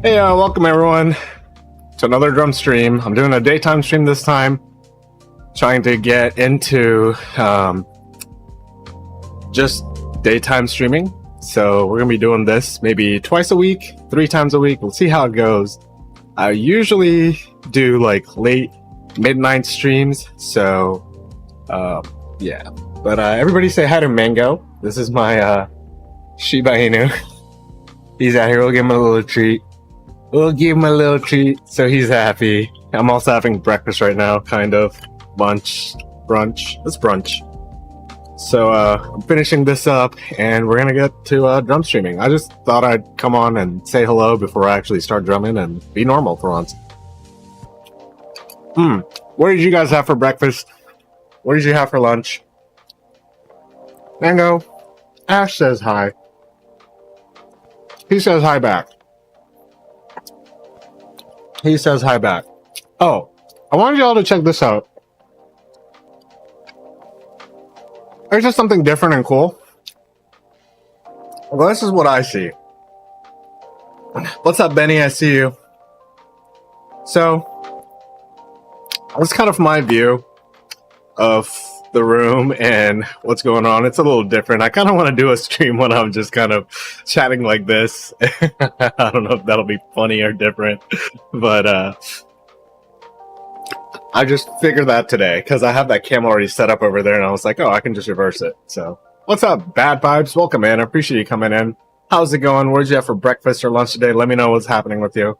Hey, welcome everyone to another drum stream. I'm doing a daytime stream this time, trying to get into just daytime streaming. So we're gonna be doing this maybe twice a week, 3 times a week. We'll see how it goes. I usually do like late midnight streams, so yeah. But everybody say hi to Mango. This is my Shiba Inu. He's out here. We'll give him a little treat. So he's happy. I'm also having breakfast right now, kind of. Brunch. It's brunch. So I'm finishing this up, and we're gonna get to drum streaming. I just thought I'd come on and say hello before I actually start drumming and be normal for once. What did you guys have for breakfast? What did you have for lunch? Mango. Ash says hi. He says hi back. He says hi back. Oh, I wanted y'all to check this out. There's just something different and cool. Well, this is what I see. What's up, Benny? I see you. So, that's kind of my view of the room and what's going on. It's a little different. I kind of want to do a stream when I'm just kind of chatting like this. I don't know if that'll be funny or different, but I just figured that today because I have that cam already set up over there, and I was like, oh, I can just reverse it. So, what's up, Bad Vibes? Welcome, man. I appreciate you coming in. How's it going? What did you have for breakfast or lunch today? Let me know what's happening with you.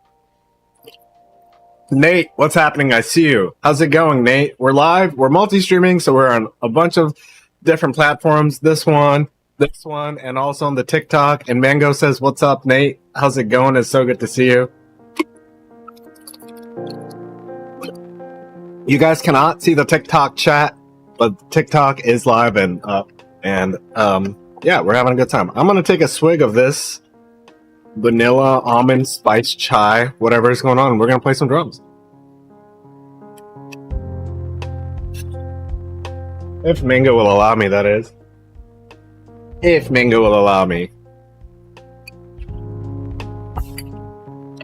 Nate, what's happening? I see you. How's it going, Nate? We're live. We're multi-streaming, so we're on a bunch of different platforms. This one, and also on the TikTok. And Mango says, what's up, Nate? How's it going? It's so good to see you. You guys cannot see the TikTok chat, but TikTok is live and up. And yeah, we're having a good time. I'm going to take a swig of this vanilla almond spice chai, whatever is going on. We're going to play some drums. If Mingo will allow me, that is. If Mingo will allow me.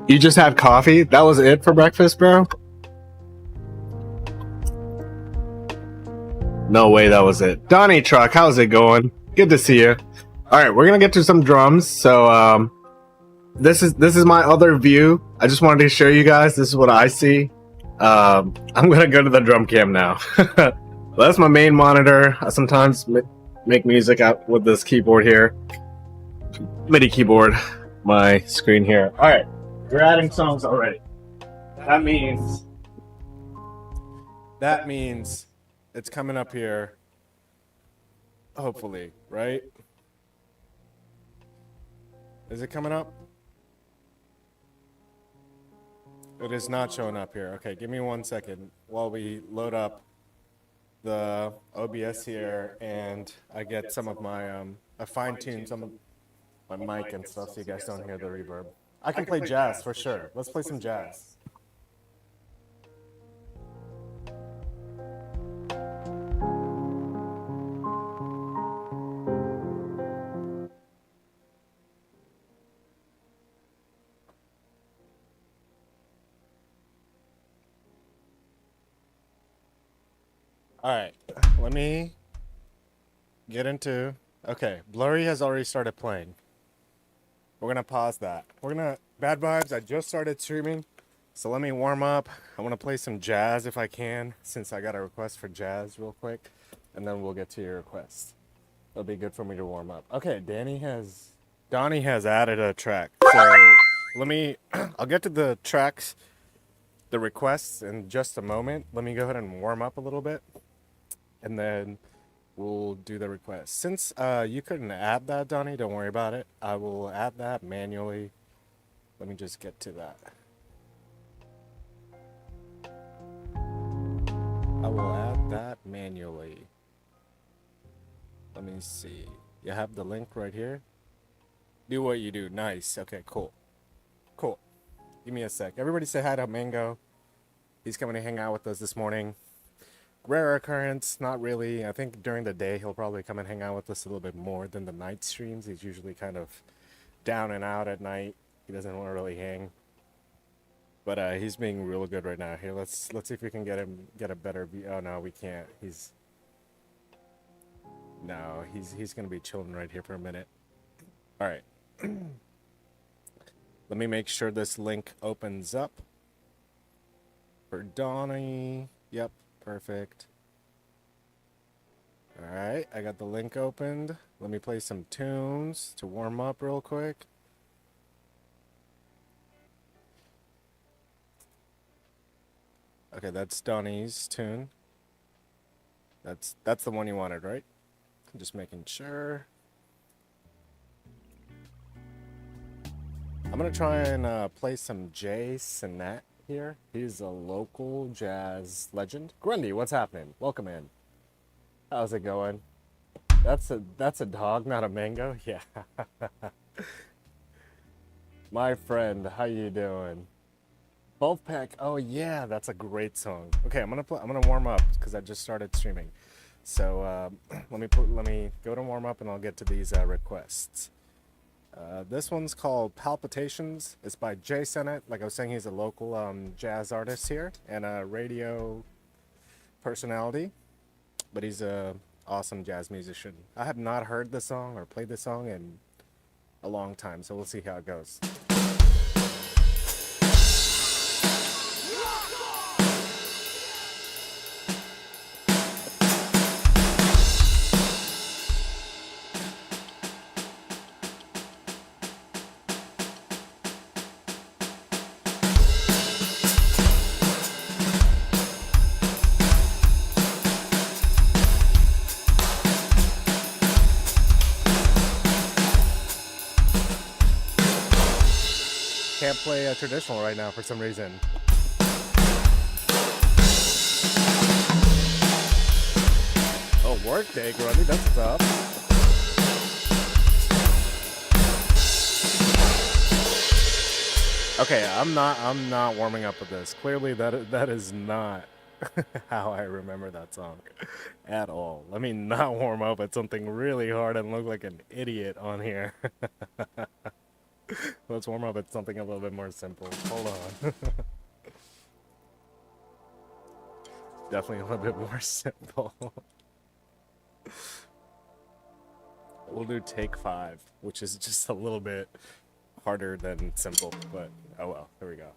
You just had coffee? That was it for breakfast, bro? No way that was it. Donnie Truck, how's it going? Good to see you. Alright, we're going to get to some drums. So, this is my other view. I just wanted to show you guys. This is what I see. I'm going to go to the drum cam now. That's my main monitor. I sometimes make music out with this keyboard here. MIDI keyboard. My screen here. Alright. We're adding songs already. That means it's coming up here. Hopefully, right? Is it coming up? It is not showing up here. Okay, give me 1 second while we load up the OBS here and I get some of my I fine-tune some of my mic and stuff so you guys don't hear the reverb. I can play jazz for sure. Let's play some jazz. All right, let me get into, okay, Blurry has already started playing. We're gonna pause that. Bad Vibes, I just started streaming, so let me warm up. I wanna play some jazz if I can, since I got a request for jazz real quick, and then we'll get to your request. It'll be good for me to warm up. Okay, Donnie has added a track, so I'll get to the tracks, the requests in just a moment. Let me go ahead and warm up a little bit. And then we'll do the request. Since you couldn't add that, Donnie, don't worry about it. I will add that manually. Let me just get to that. I will add that manually. Let me see. You have the link right here. Do what you do. Nice. Okay, cool. Cool. Give me a sec. Everybody say hi to Mango. He's coming to hang out with us this morning. Rare occurrence, not really. I think during the day he'll probably come and hang out with us a little bit more than the night streams. He's usually kind of down and out at night. He doesn't want to really hang. But he's being real good right now. Here, let's see if we can get a better view. Oh no, we can't. He's gonna be chilling right here for a minute. All right. Let me make sure this link opens up for Donnie. Yep, perfect. All right, I got the link opened. Let me play some tunes to warm up real quick. Okay, that's Donnie's tune. That's the one you wanted, right? I'm just making sure. I'm gonna try and play some Jay Sinet here. He's a local jazz legend. Grundy, what's happening? Welcome in. How's it going? That's a dog, not a mango. Yeah. My friend, how you doing? Wolfpack. Oh yeah, that's a great song. Okay, I'm gonna warm up because I just started streaming. So let me go to warm up and I'll get to these requests. This one's called Palpitations. It's by Jay Sinet. Like I was saying, he's a local jazz artist here and a radio personality. But he's a awesome jazz musician. I have not heard the song or played the song in a long time, so we'll see how it goes. Can't play a traditional right now for some reason. Oh, workday, Grundy, that's what's up. Okay, I'm not warming up with this. Clearly that is not how I remember that song at all. Let me not warm up at something really hard and look like an idiot on here. Let's warm up at something a little bit more simple. Hold on. Definitely a little bit more simple. We'll do take 5, which is just a little bit harder than simple, but oh well, here we go.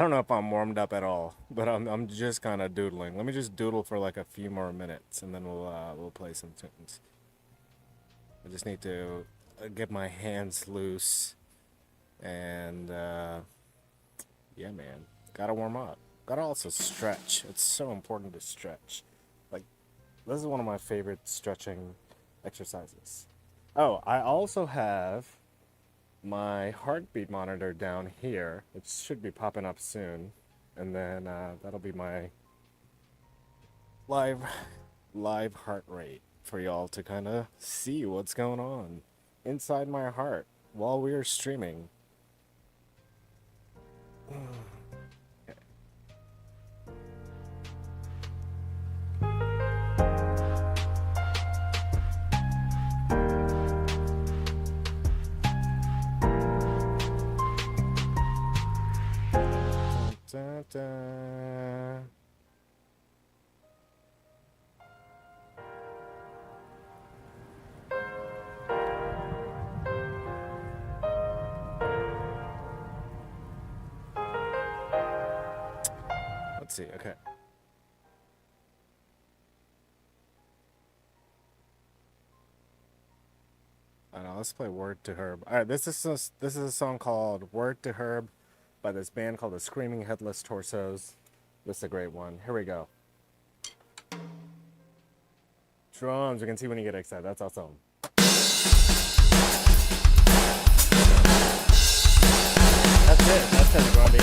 don't know if I'm warmed up at all, but I'm just kind of doodling. Let me just doodle for like a few more minutes, and then we'll play some tunes. I just need to get my hands loose, and yeah, man, gotta warm up. Gotta also stretch. It's so important to stretch. Like, this is one of my favorite stretching exercises. Oh, I also have my heartbeat monitor down here. It should be popping up soon, and then that'll be my live heart rate for y'all to kind of see what's going on inside my heart while we are streaming. Okay. Da, da. Let's see, okay. I know, let's play Word to Herb. Alright, this is a song called Word to Herb by this band called the Screaming Headless Torsos. This is a great one. Here we go. Drums, you can see when you get excited. That's awesome. That's it. That's it, Robbie.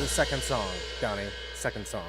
Second song, Donnie. Second song.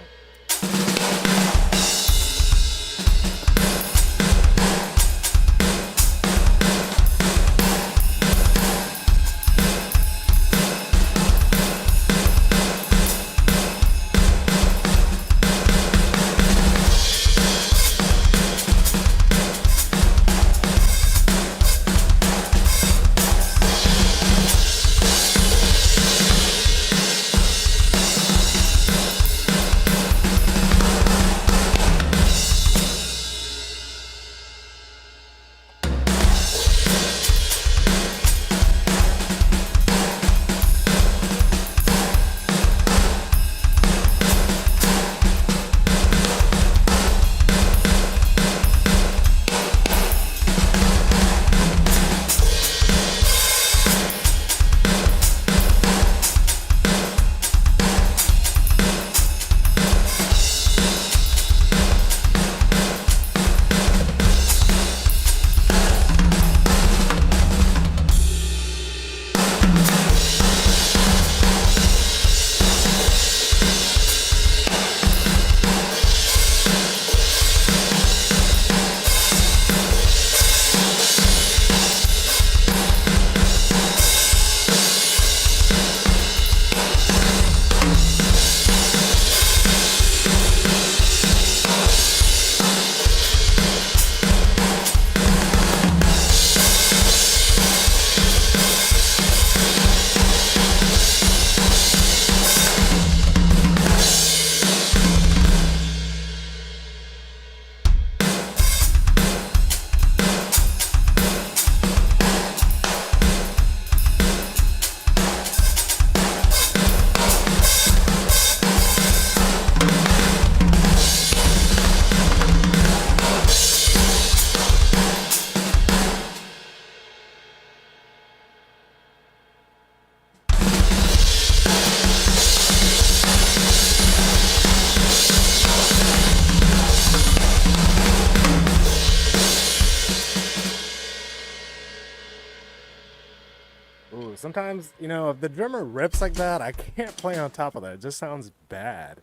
Sometimes, you know, if the drummer rips like that, I can't play on top of that. It just sounds bad.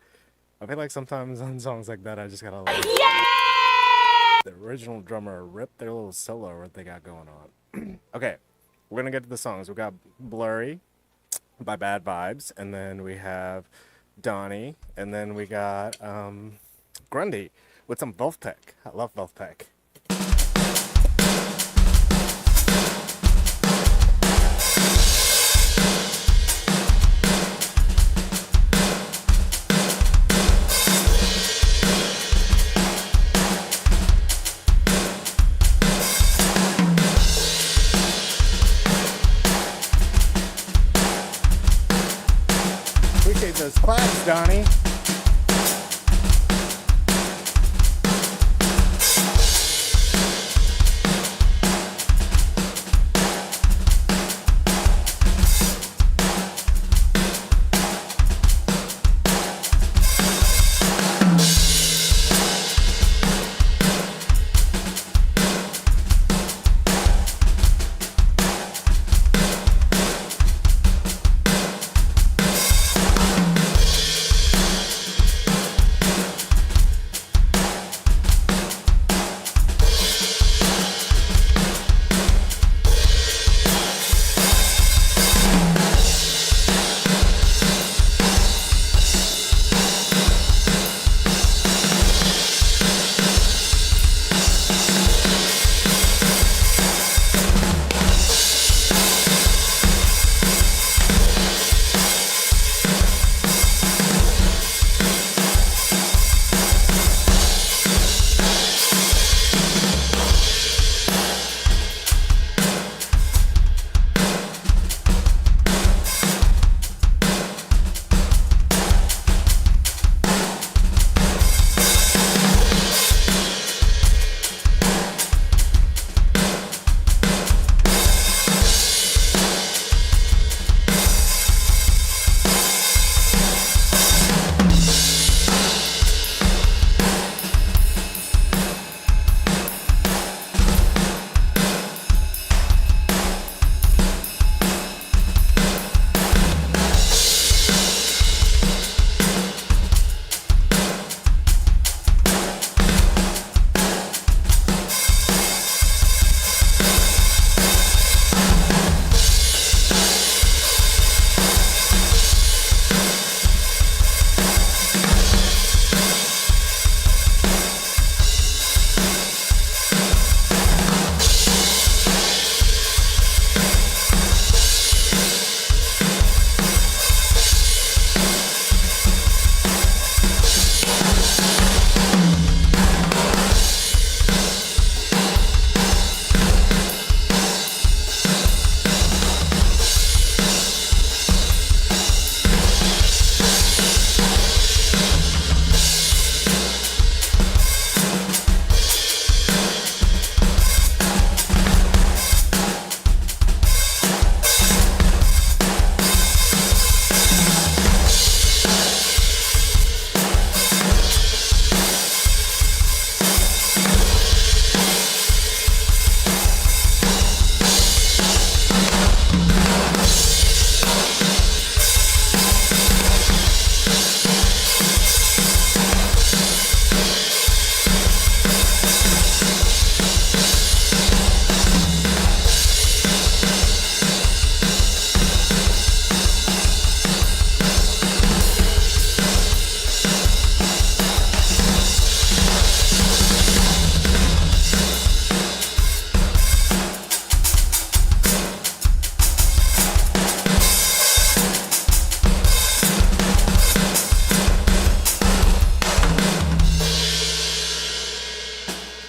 I feel like sometimes on songs like that, I just gotta let the original drummer rip their little solo or what they got going on. Okay, we're gonna get to the songs. We got Blurry by Bad Vibes, and then we have Donnie, and then we got Grundy with some Wolfpack. I love Wolfpack. Appreciate those claps, Donnie.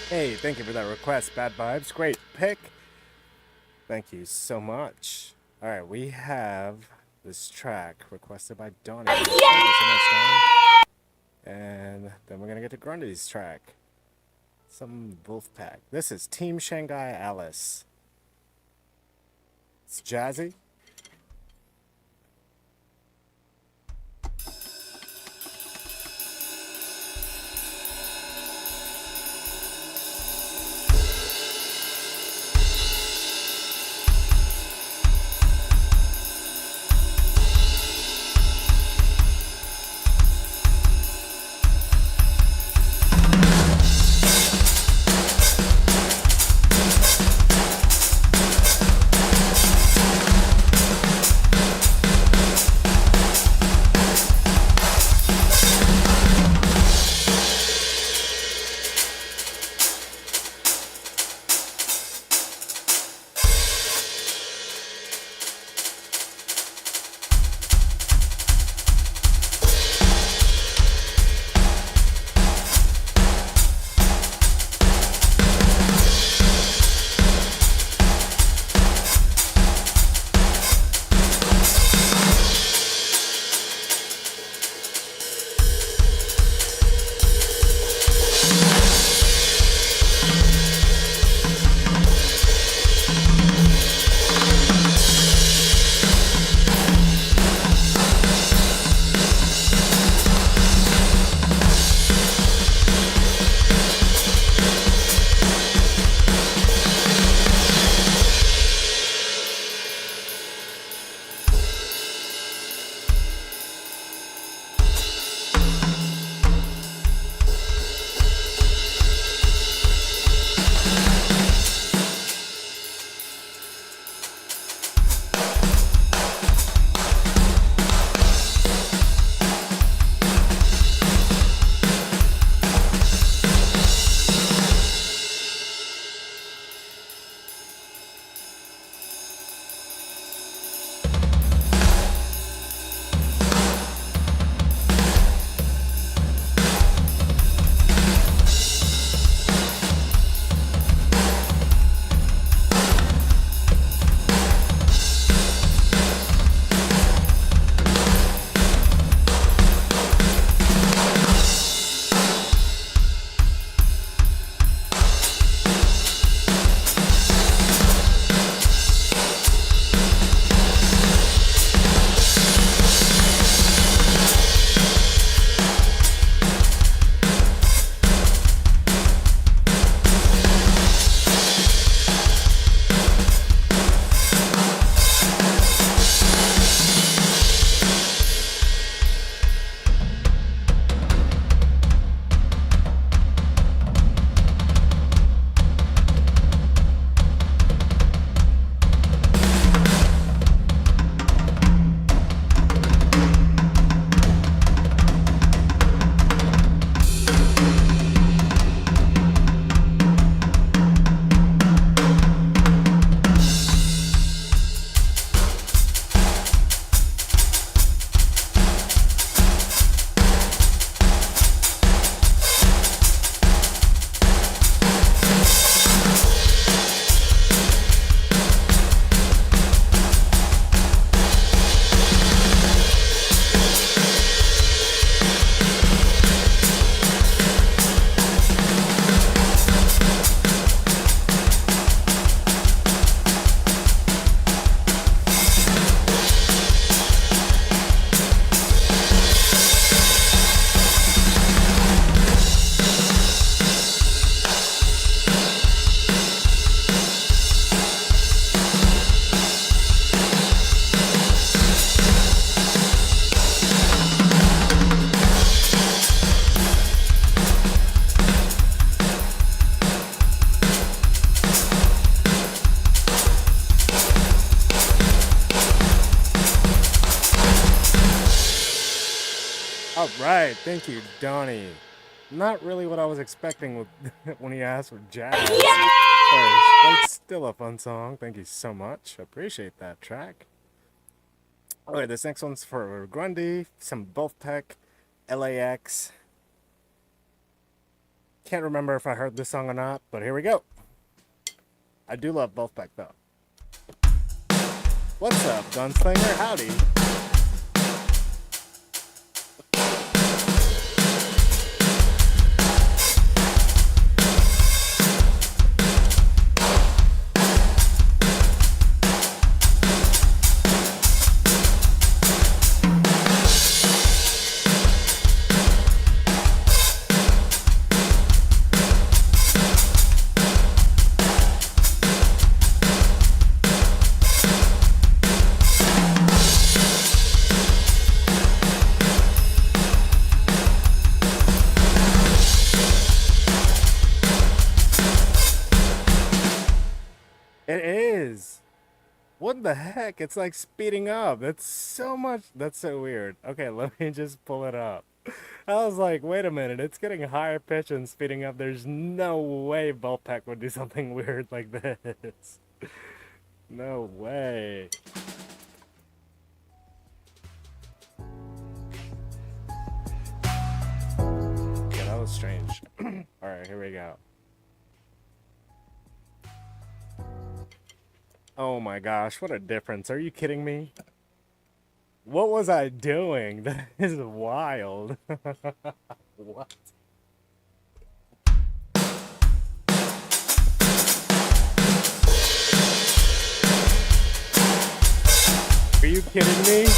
Hey, thank you for that request, Bad Vibes. Great pick. Thank you so much. All right, we have this track requested by Donnie. Thank you so much, Donnie. And then we're going to get to Grundy's track. Some Wolfpack. This is Team Shanghai Alice. It's jazzy. All right, thank you, Donnie. Not really what I was expecting with when he asked for jazz first, but it's still a fun song. Thank you so much. Appreciate that track. Okay, this next one's for Grundy, some Wolfpack, LAX. Can't remember if I heard this song or not, but here we go. I do love Wolfpack though. What's up, Gunslinger? Howdy. It is. What the heck? It's like speeding up. That's so much. That's so weird. Okay, let me just pull it up. I was like, wait a minute. It's getting higher pitch and speeding up. There's no way Wolfpack would do something weird like this. No way. Yeah, that was strange. Alright, here we go. Oh my gosh, what a difference. Are you kidding me? What was I doing? That is wild. What? Are you kidding me?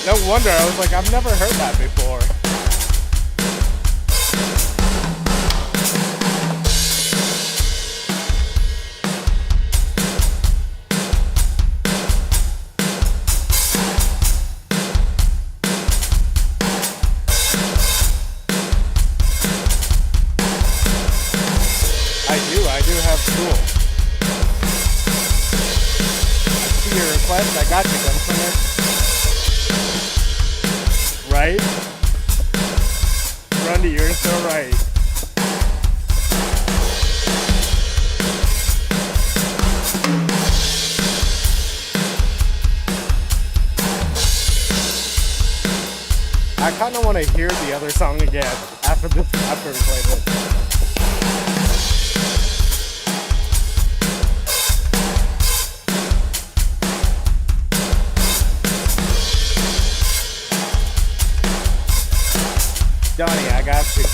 No wonder, I was like, I've never heard that before. I do have school. I see your request. I got you, Gunslinger. Right? Grundy, you're so right. I kind of want to hear the other song again after we play this. Donnie, I got you.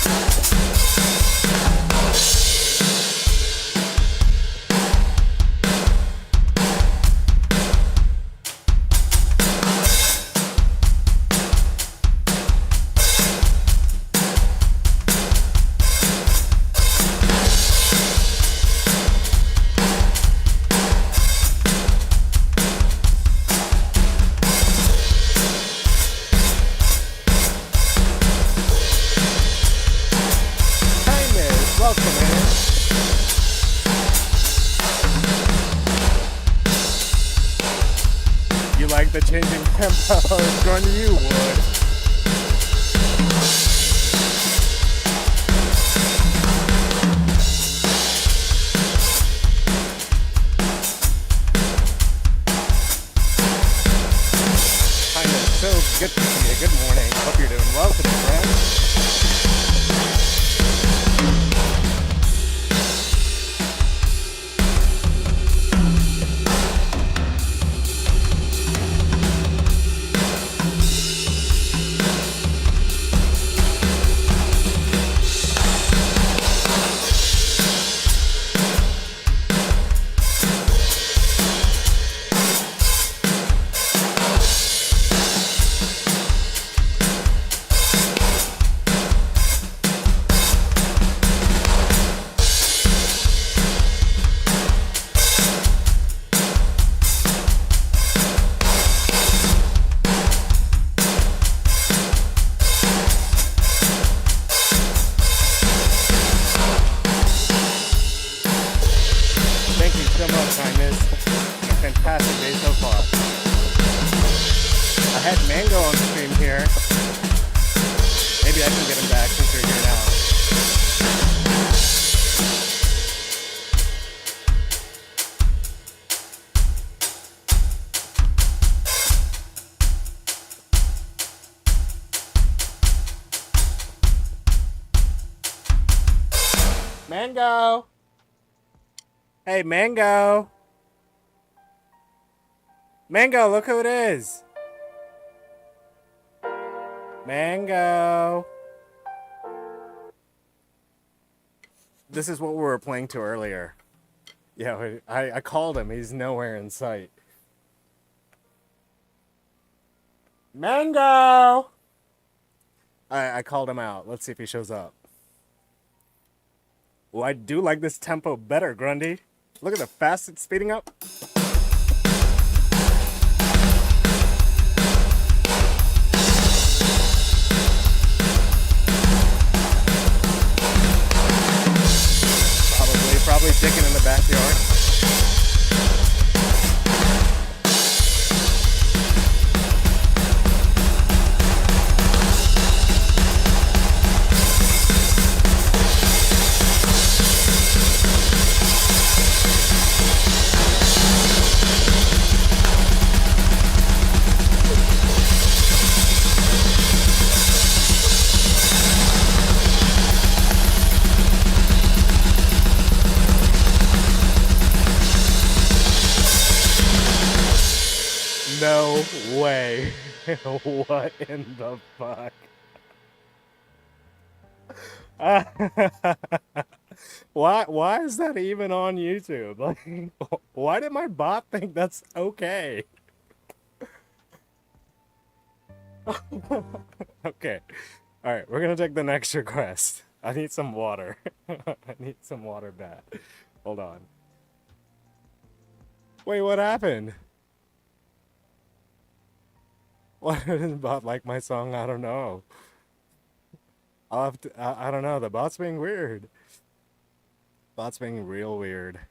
The changing tempo, Grundy, you would. Kinda so good to see you. Good morning. Hope you're doing well today, friend. had Mango on stream here. Maybe I can get him back since you're here now. Mango! Hey, Mango! Mango, look who it is! Mango! This is what we were playing to earlier. Yeah, I called him. He's nowhere in sight. Mango! I called him out. Let's see if he shows up. Well, I do like this tempo better, Grundy. Look at the fast it's speeding up. Probably dicking in the backyard. No way. What in the fuck? Why is that even on YouTube? Like, why did my bot think that's okay? Okay. Alright, we're gonna take the next request. I need some water. I need some water bad. Hold on. Wait, what happened? Why didn't bot like my song? I don't know. I'll have to, I don't know. The bot's being weird. Bot's being real weird.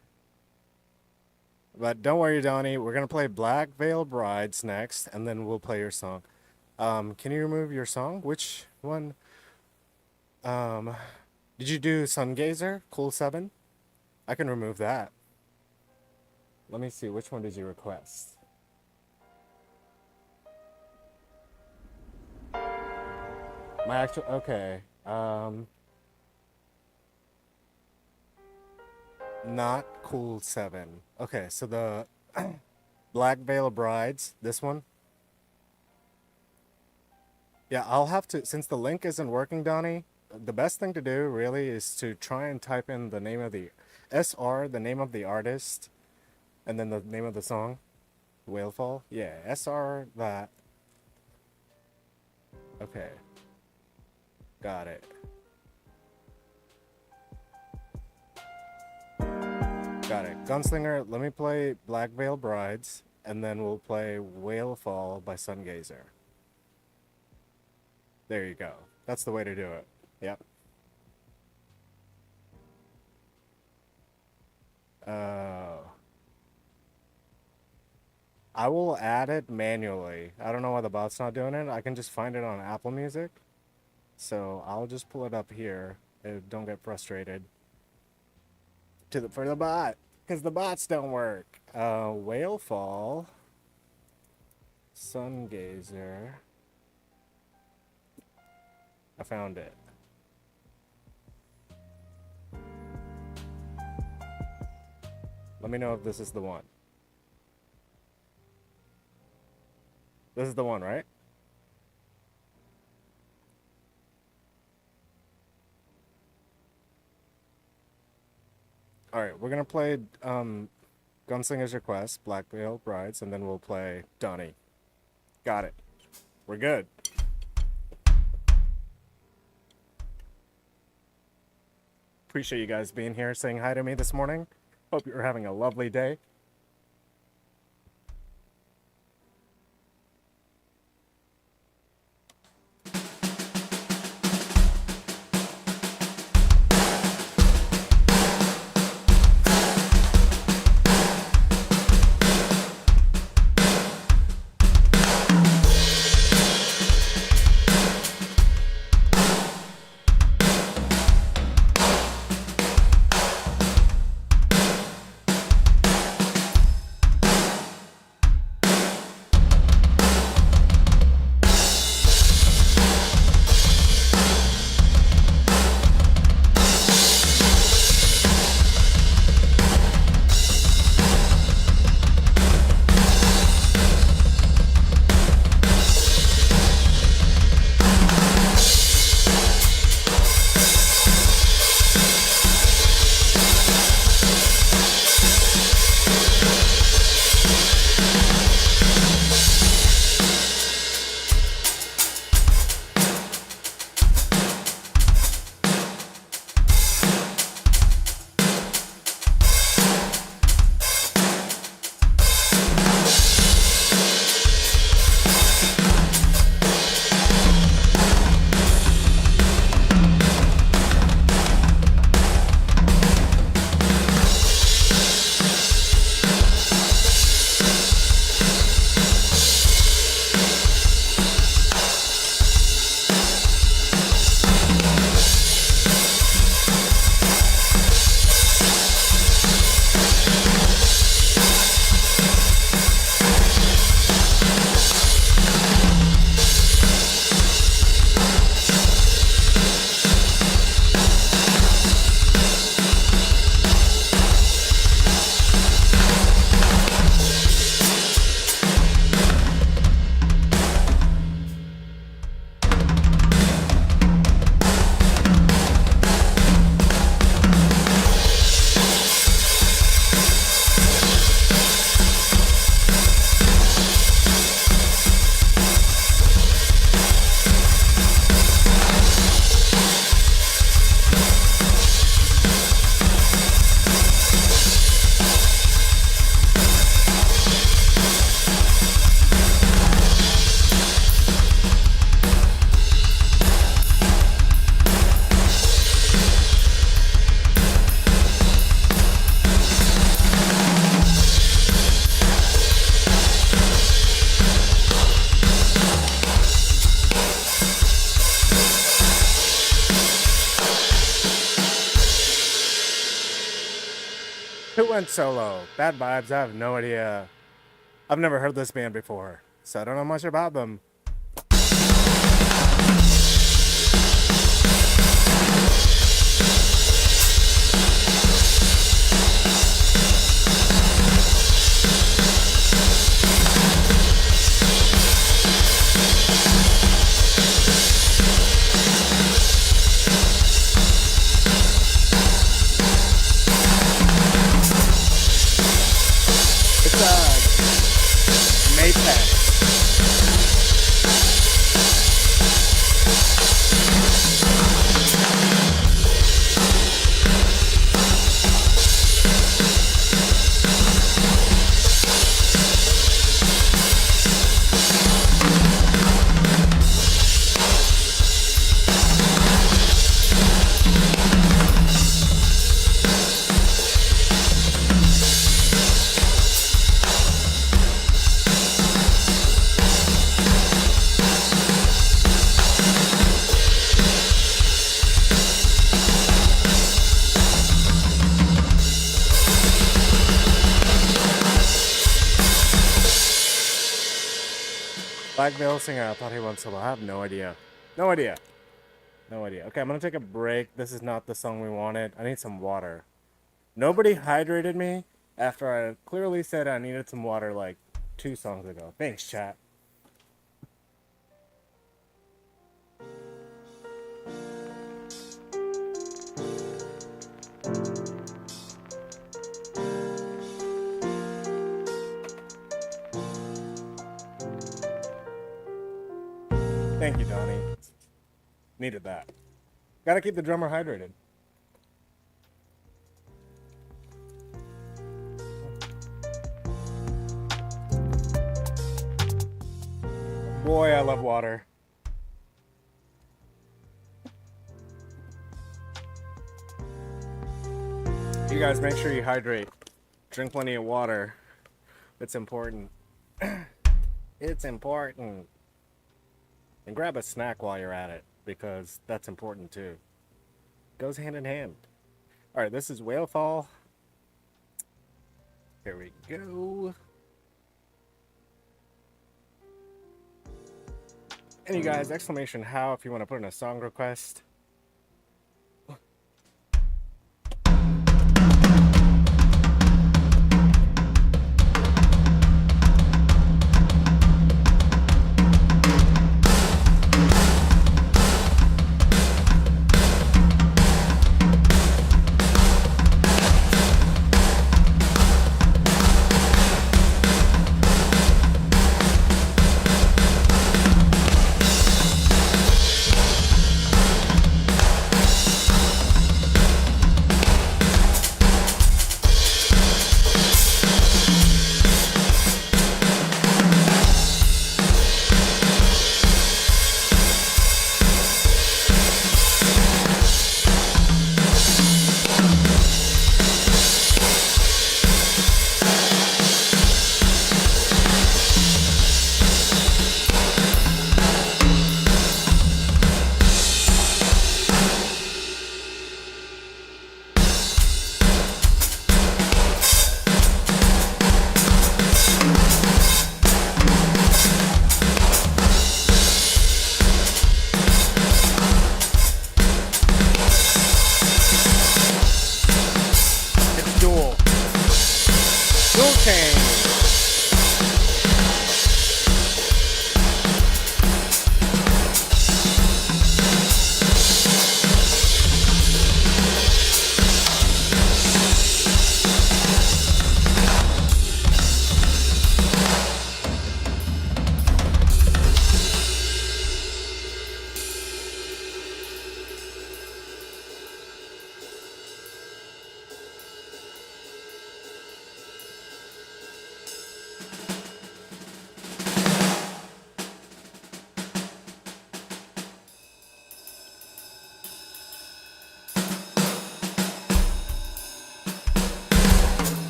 But don't worry, Donnie. We're going to play Black Veil Brides next, and then we'll play your song. Can you remove your song? Which one? Did you do Sungazer? Cool 7? I can remove that. Let me see. Which one did you request? My actual, okay, not Cool 7. Okay, so the Black Veil Brides, this one. Yeah, I'll have to, since the link isn't working, Donnie, the best thing to do really is to try and type in the name of the SR, the name of the artist, and then the name of the song, Whalefall. Yeah, SR that. Okay. Got it. Got it. Gunslinger, let me play Black Veil Brides, and then we'll play Whalefall by Sungazer. There you go. That's the way to do it. Yep. I will add it manually. I don't know why the bot's not doing it. I can just find it on Apple Music. So I'll just pull it up here. Don't get frustrated. For the bot, because the bots don't work. Whalefall, Sungazer. I found it. Let me know if this is the one. This is the one, right? Alright, we're gonna play Gunslinger's Request, Black Veil Brides, and then we'll play Donnie. Got it. We're good. Appreciate you guys being here, saying hi to me this morning. Hope you're having a lovely day. went solo. Bad Vibes, I have no idea. I've never heard this band before, so I don't know much about them. Mapex. Black Veil Singer, I thought he went solo. I have no idea. No idea. No idea. Okay, I'm gonna take a break. This is not the song we wanted. I need some water. Nobody hydrated me after I clearly said I needed some water like 2 songs ago. Thanks, chat. Thank you, Donnie. Needed that. Gotta keep the drummer hydrated. Boy, I love water. You guys make sure you hydrate. Drink plenty of water. It's important. It's important. And grab a snack while you're at it, because that's important too. Goes hand in hand. Alright, this is Whalefall. Here we go. And you guys, exclamation how if you want to put in a song request.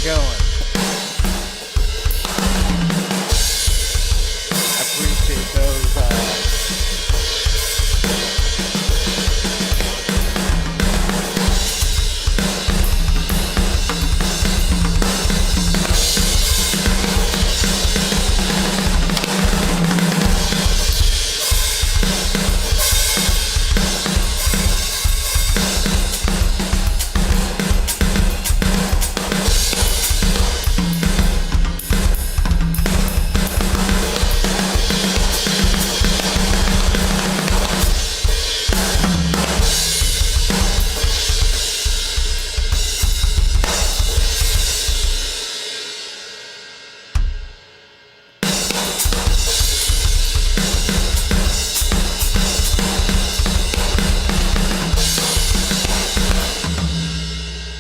it going. I appreciate those.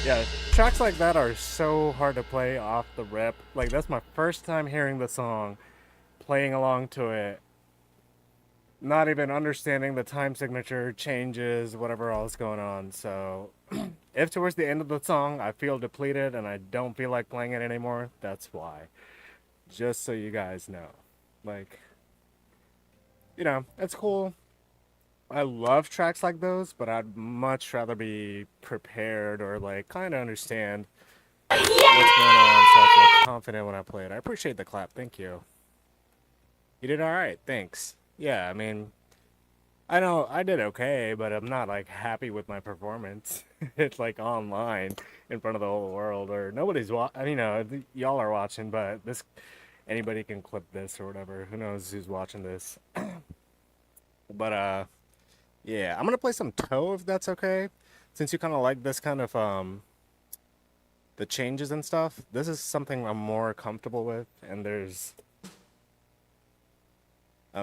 Yeah, tracks like that are so hard to play off the rip. Like, that's my first time hearing the song, playing along to it, not even understanding the time signature changes, whatever else going on. So, if towards the end of the song I feel depleted and I don't feel like playing it anymore, that's why. Just so you guys know. Like, it's cool. I love tracks like those, but I'd much rather be prepared or like kind of understand what's going on so I feel confident when I play it. I appreciate the clap. Thank you. You did all right. Thanks. Yeah, I mean, I know I did okay, but I'm not like happy with my performance. It's like online in front of the whole world, or nobody's y'all are watching, but anybody can clip this or whatever. Who knows who's watching this? But yeah, I'm gonna play some toe if that's okay. Since you kind of like this kind of the changes and stuff, this is something I'm more comfortable with, and there's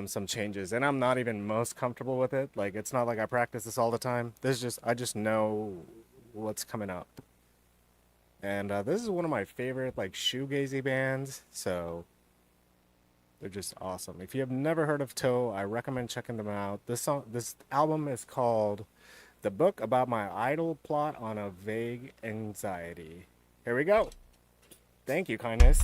some changes, and I'm not even most comfortable with it. Like, it's not like I practice this all the time. I just know what's coming up, and this is one of my favorite like shoegazy bands, so they're just awesome. If you have never heard of Toe, I recommend checking them out. This album is called "The Book About My Idle Plot on a Vague Anxiety." Here we go. Thank you, kindness.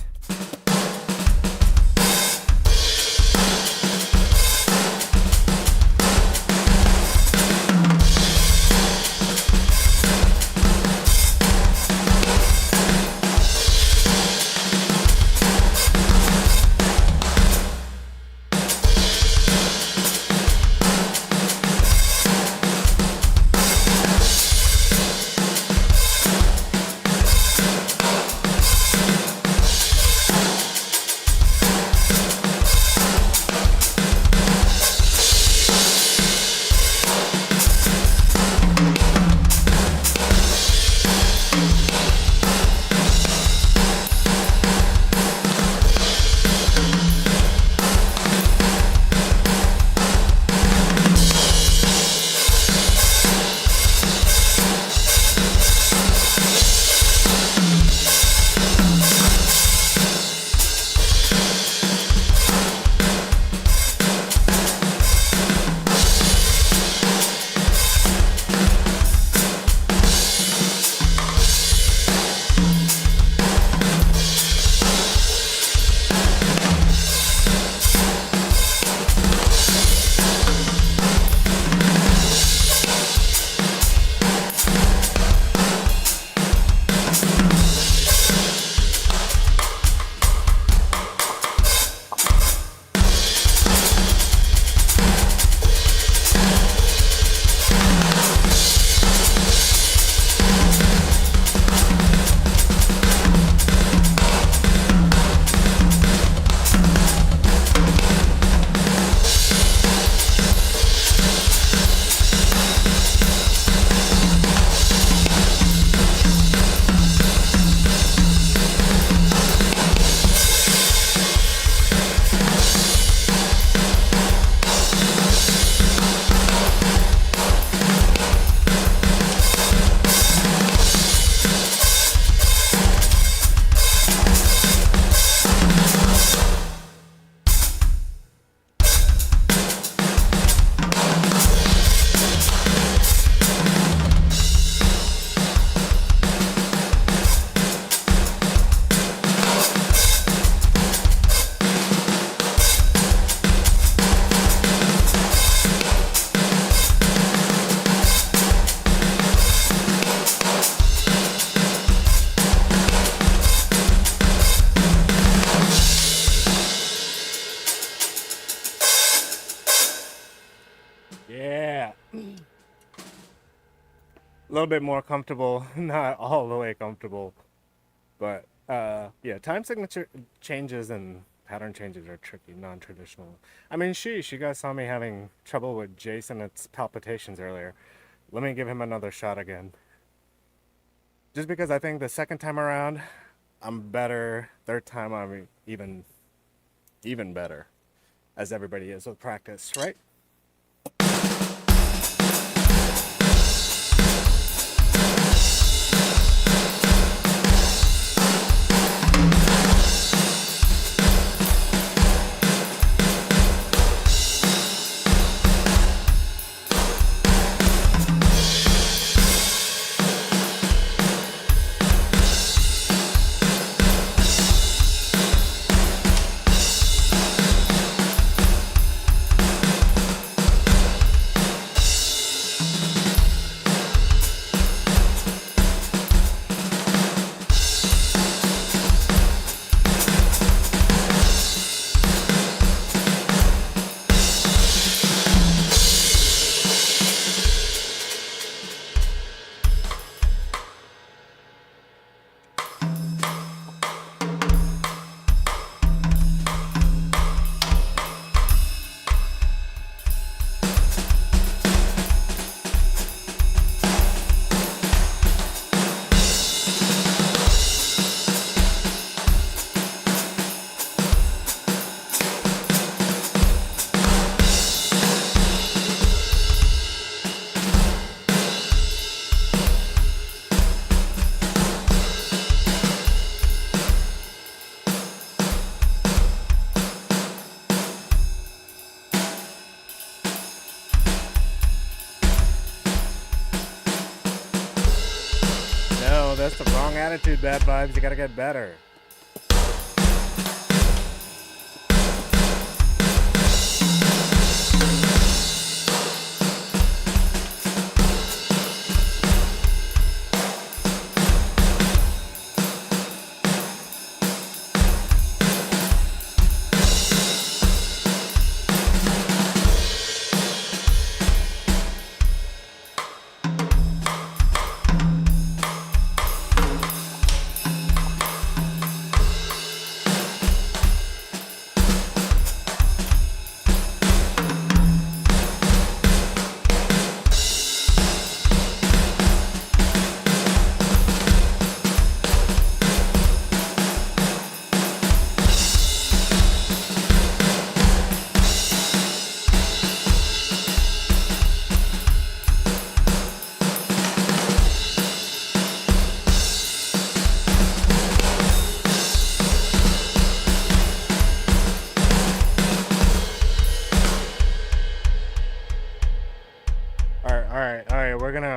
Yeah. A little bit more comfortable, not all the way comfortable, but yeah, time signature changes and pattern changes are tricky, non-traditional. I mean, you guys saw me having trouble with Jason. It's palpitations earlier. Let me give him another shot again. Just because I think the second time around, I'm better. Third time, I'm even better, as everybody is with practice, right? That's the wrong attitude, bad vibes. You gotta get better.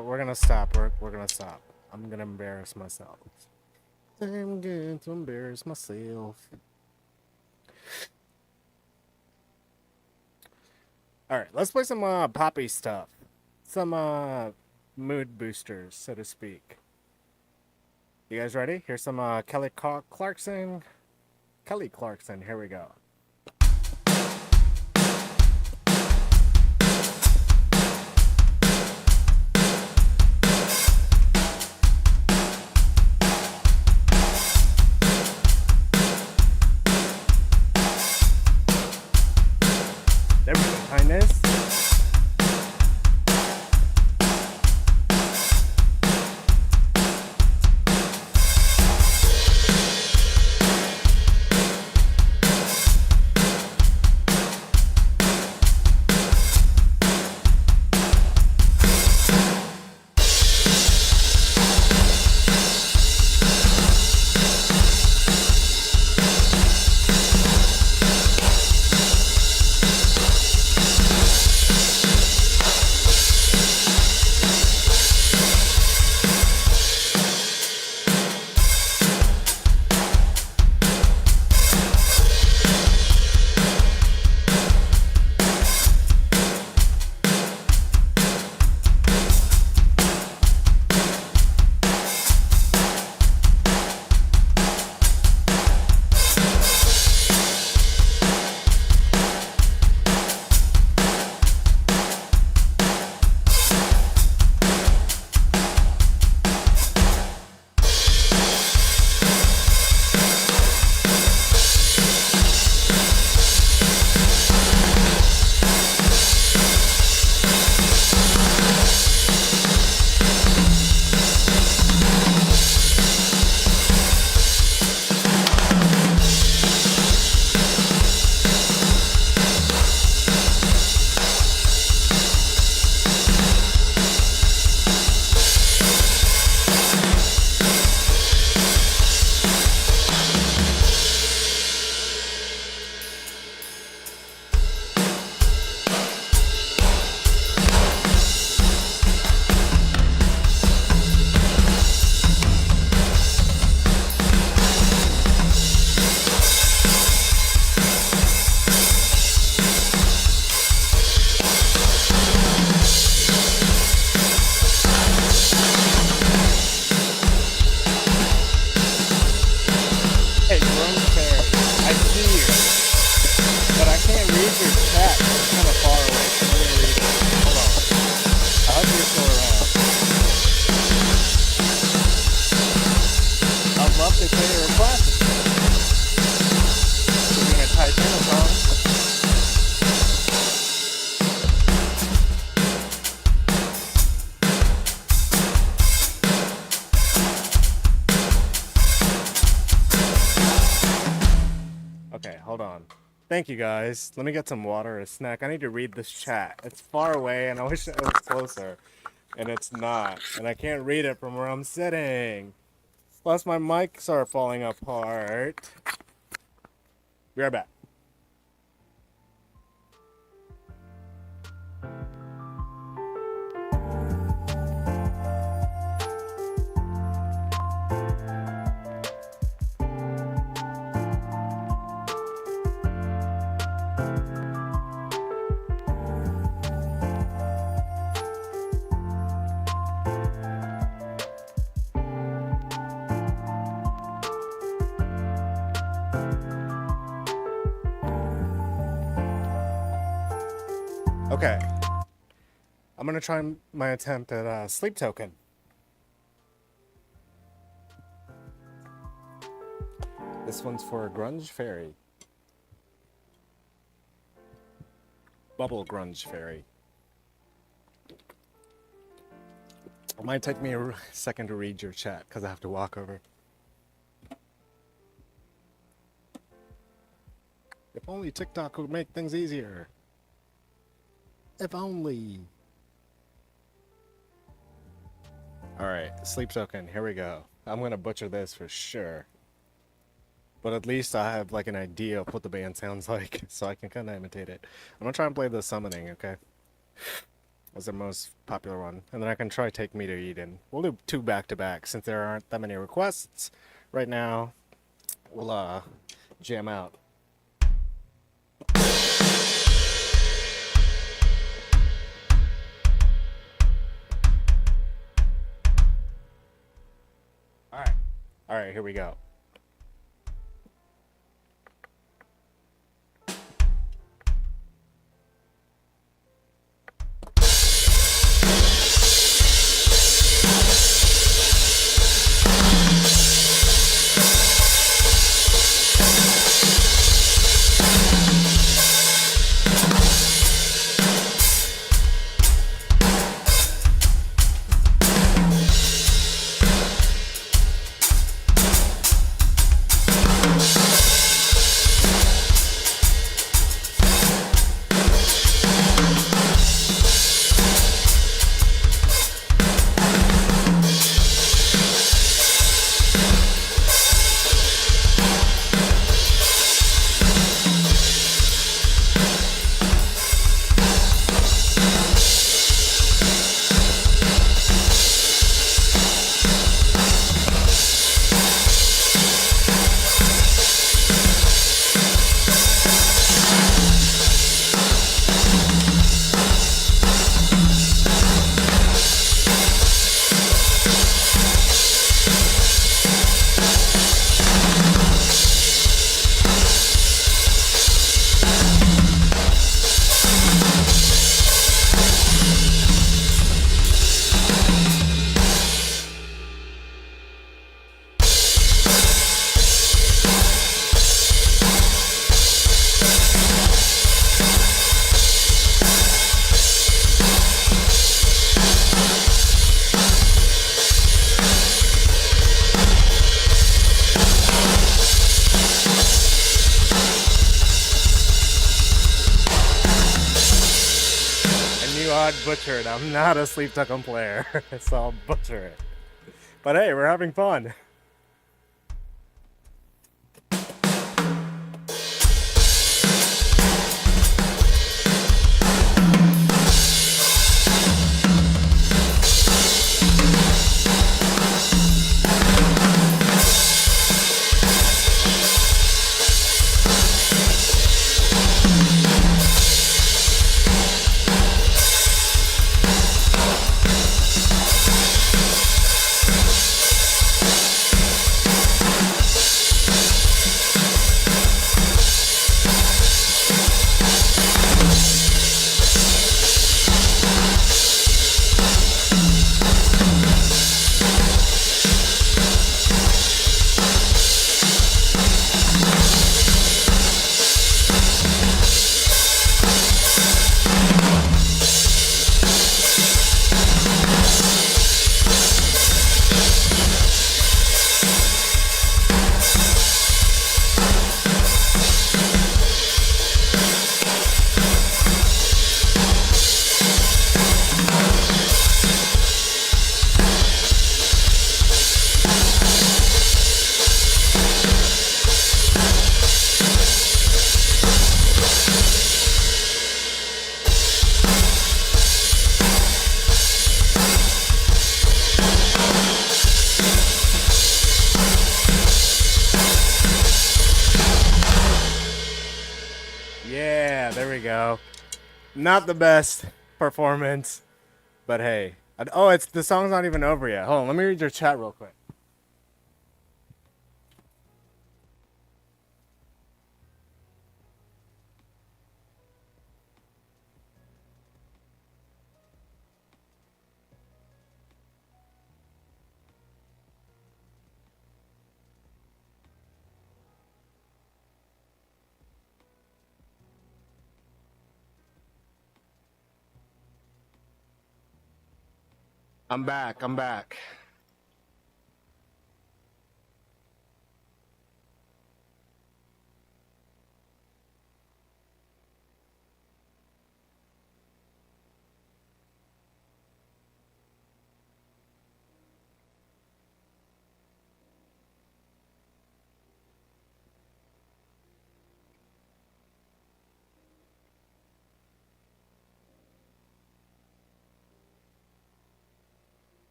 We're gonna stop. We're gonna stop. I'm gonna embarrass myself. I'm going to embarrass myself. All right, let's play some poppy stuff. Some mood boosters, so to speak. You guys ready? Here's some Kelly Clarkson. Kelly Clarkson. Here we go. Kindness. Thank you guys. Let me get some water or a snack. I need to read this chat. It's far away and I wish it was closer. And it's not. And I can't read it from where I'm sitting. Plus my mics are falling apart. Be right back. Okay, I'm gonna try my attempt at Sleep Token. This one's for Grunge Fairy. Bubble Grunge Fairy. It might take me a second to read your chat because I have to walk over. If only TikTok would make things easier. If only. Alright, Sleep Token, here we go. I'm gonna butcher this for sure. But at least I have like an idea of what the band sounds like, so I can kinda imitate it. I'm gonna try and play the Summoning, okay? That's the most popular one. And then I can try Take Me to Eden. We'll do 2 back-to-back since there aren't that many requests right now. We'll jam out. Alright, here we go. Butcher it. I'm not a Sleep Token player, so I'll butcher it. But hey, we're having fun. Yeah, there we go. Not the best performance, but hey. Oh, it's the song's not even over yet. Hold on, let me read your chat real quick. I'm back. I'm back.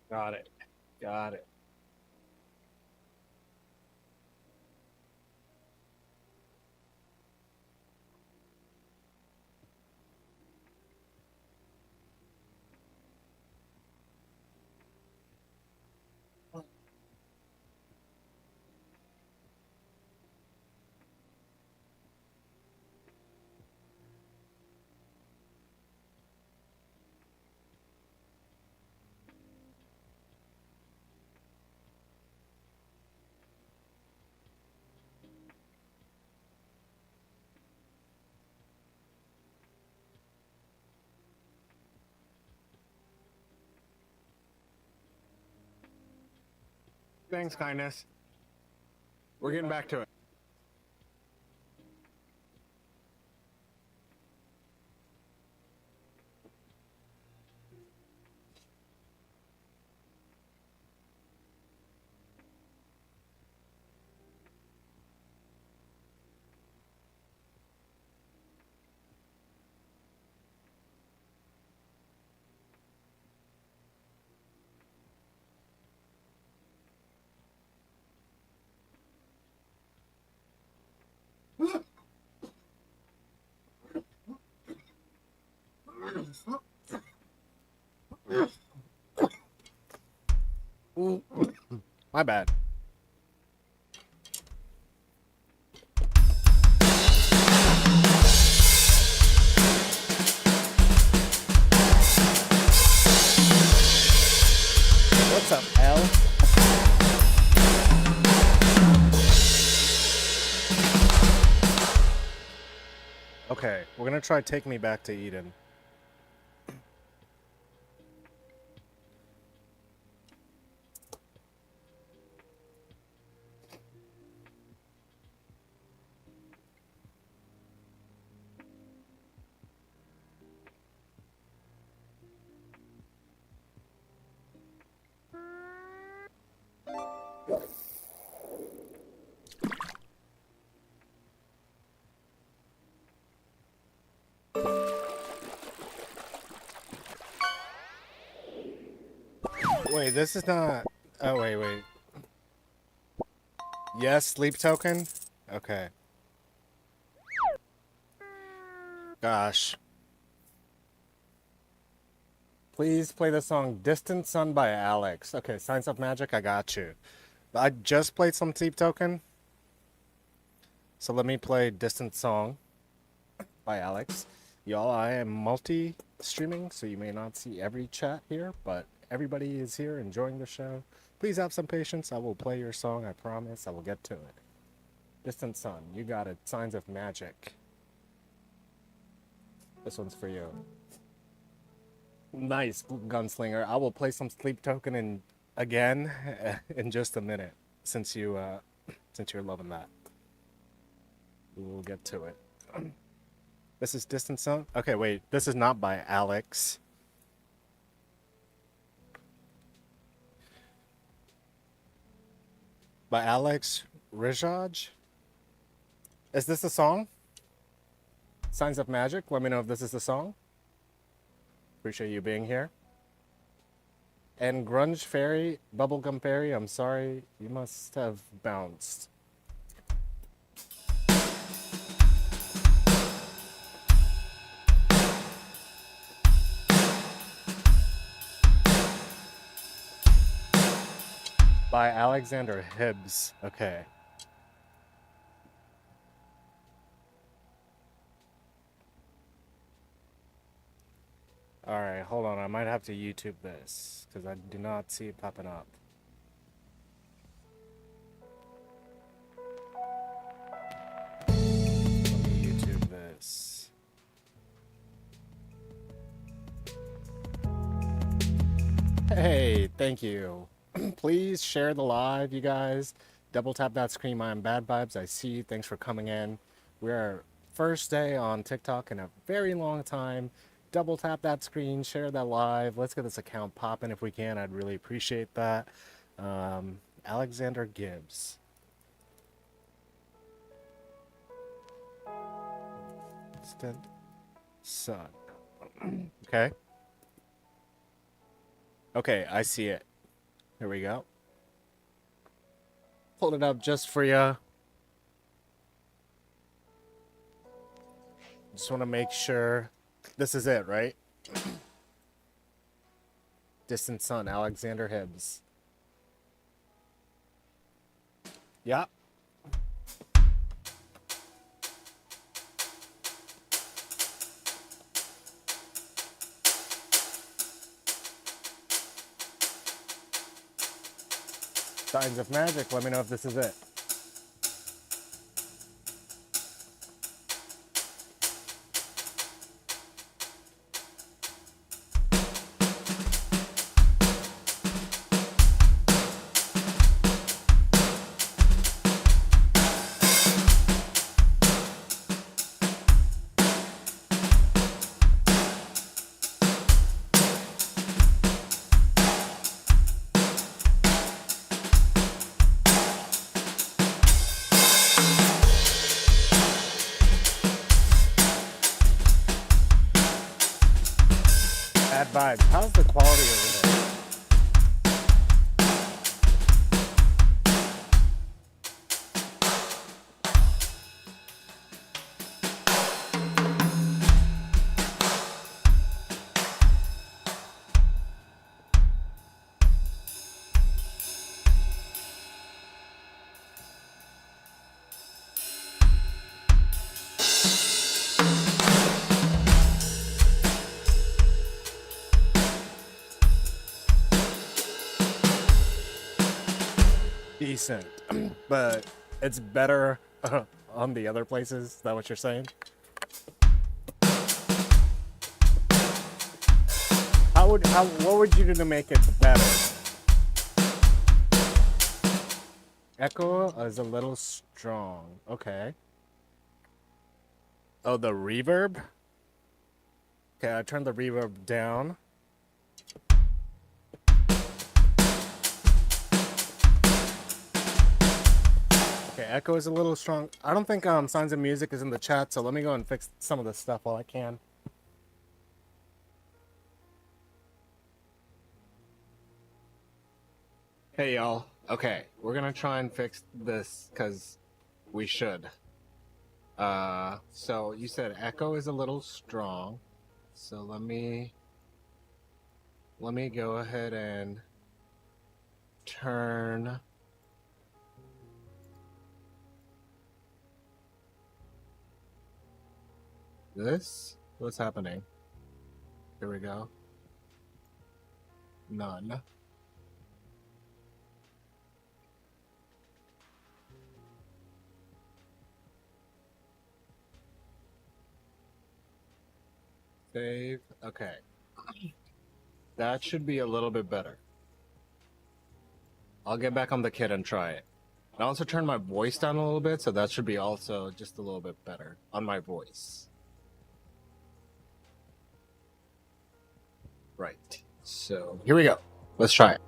Got it. Got it. Thanks, kindness. We're getting back to it. My bad. What's up, L? Okay, we're gonna try Take Me Back to Eden. Wait, this is not... Oh, wait. Yes, sleep token? Okay. Gosh. Please play the song Distant Sun by Alex. Okay, Signs of Magic, I got you. I just played some sleep token. So let me play Distant Song by Alex. Y'all, I am multi-streaming, so you may not see every chat here, but everybody is here enjoying the show. Please have some patience. I will play your song, I promise. I will get to it. Distant Sun, you got it. Signs of Magic. This one's for you. Nice, Gunslinger. I will play some Sleep Token again in just a minute, since you're loving that. We'll get to it. This is Distant Sun? Okay, wait. This is not by Alex. By Alex Rijaj? Is this the song? Signs of Magic? Let me know if this is the song. Appreciate you being here. And Grunge Fairy, Bubblegum Fairy, I'm sorry. You must have bounced. By Alexander Hibbs. Okay. Alright, hold on. I might have to YouTube this because I do not see it popping up. Let me YouTube this. Hey, thank you. Please share the live, you guys. Double tap that screen. I am Bad Vibes. I see you. Thanks for coming in. We are first day on TikTok in a very long time. Double tap that screen, share that live. Let's get this account popping if we can. I'd really appreciate that. Alexander Gibbs. Instant Sun. Okay. Okay, I see it. Here we go. Pulled it up just for you. Just want to make sure this is it, right? Distant Sun, Alexander Hibbs. Yeah. Signs of Magic, let me know if this is it. Bad vibes. How's the quality over there? Decent, but it's better on the other places. Is that what you're saying? What would you do to make it better? Echo is a little strong. Okay. Oh, the reverb? Okay, I turned the reverb down. Okay, echo is a little strong. I don't think Signs of Music is in the chat, so let me go and fix some of this stuff while I can. Hey y'all. Okay, we're gonna try and fix this because we should. So you said echo is a little strong. So let me go ahead and turn this. What's happening? Here we go. None. Save. Okay. That should be a little bit better. I'll get back on the kit and try it. I also turned my voice down a little bit, so that should be also just a little bit better on my voice. Right. So here we go. Let's try it.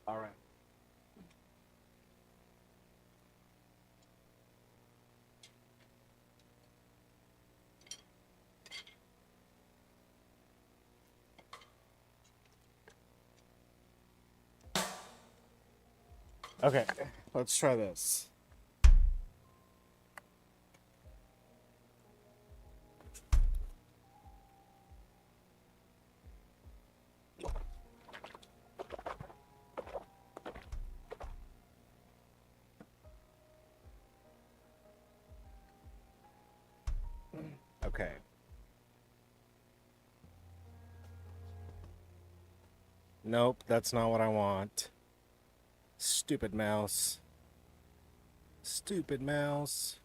All right. Okay, let's try this. Okay. Nope, that's not what I want. Stupid mouse. Stupid mouse.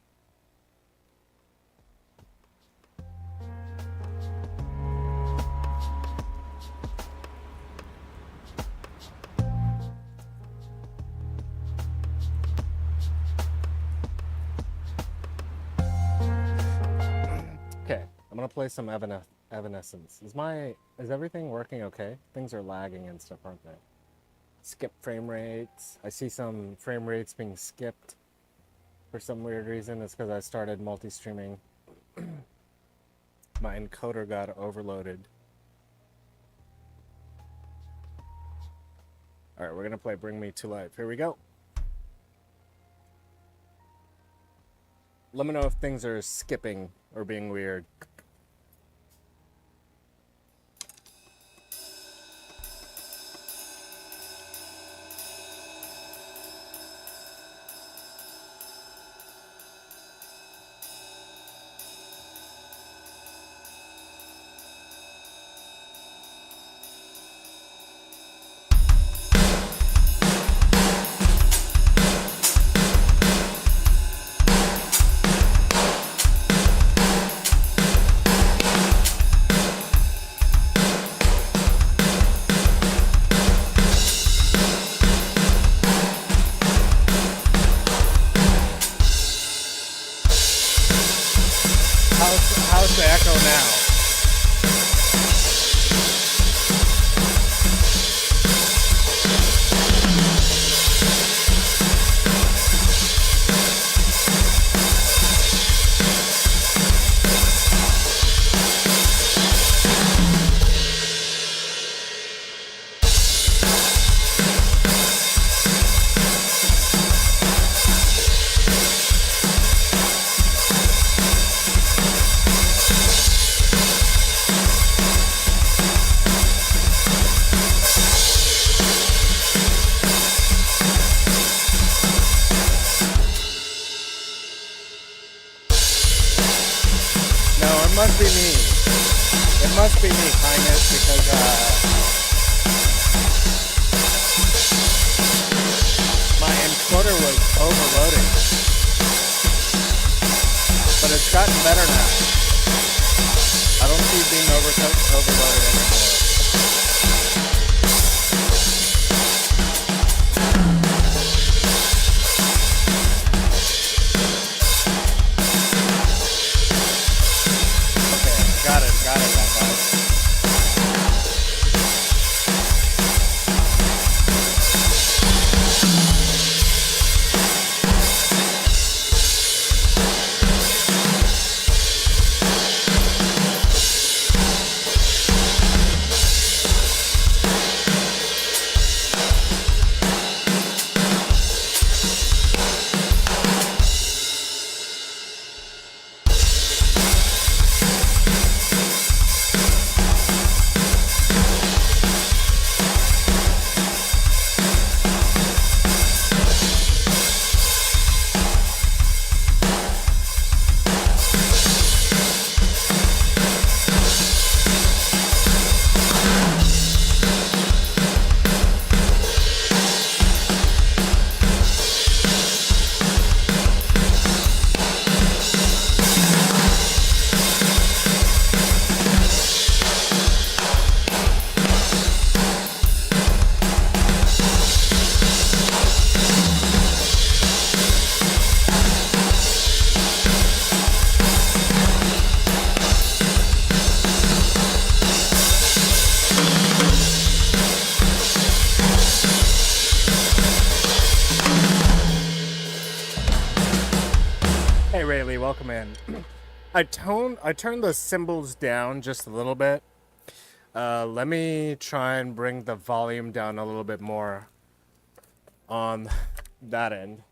Okay, I'm gonna play some Evanescence. Is everything working okay? Things are lagging and stuff, aren't they? Skip frame rates. I see some frame rates being skipped for some weird reason. It's because I started multi-streaming. My encoder got overloaded. All right, we're gonna play Bring Me to Life. Here we go. Let me know if things are skipping or being weird. How's the echo now? It must be me. It must be me, kindness, because my encoder was overloading. But it's gotten better now. I don't see it being overloaded anymore. Got it, that guy. Hey Rayleigh, welcome in. I turned the cymbals down just a little bit. Let me try and bring the volume down a little bit more on that end.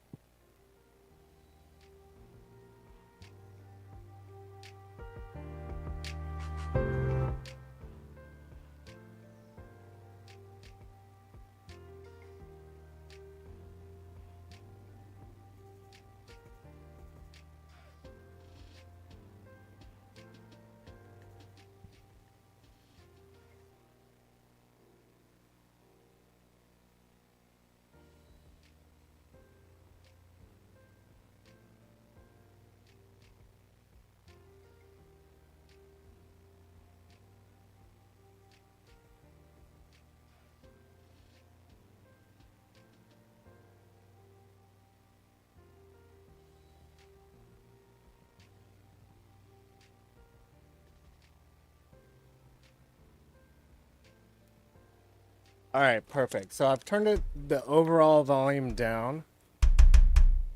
All right, perfect. So I've turned the overall volume down.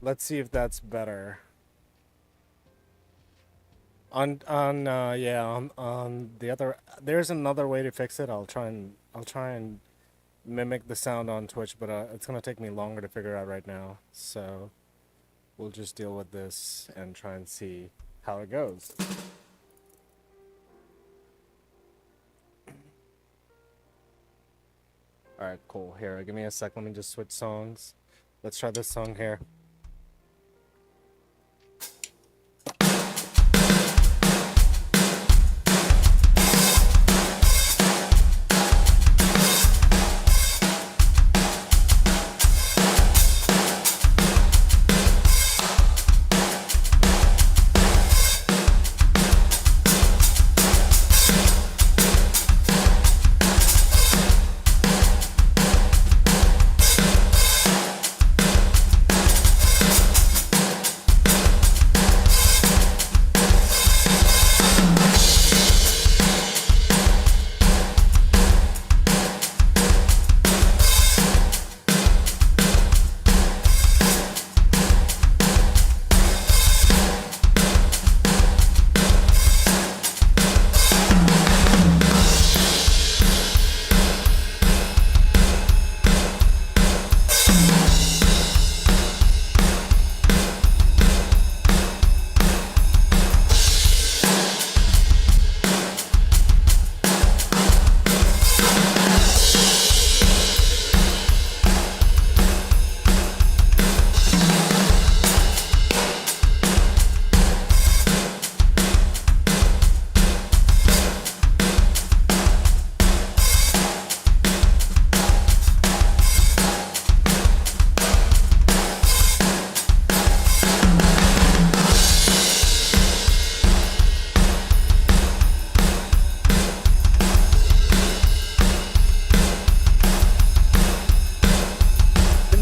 Let's see if that's better. On the other, there's another way to fix it. I'll try and mimic the sound on Twitch, but it's gonna take me longer to figure out right now. So we'll just deal with this and try and see how it goes. All right, cool. Here, give me a sec. Let me just switch songs. Let's try this song here.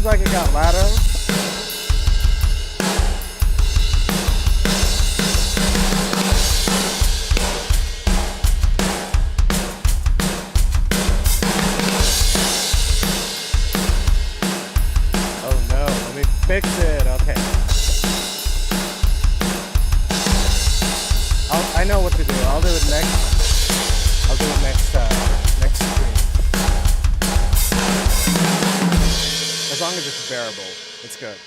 Like it got louder. Oh no, let me fix it. Okay. I know what to do. I'll do it next. I'll do it next stream. As long as it's bearable, it's good.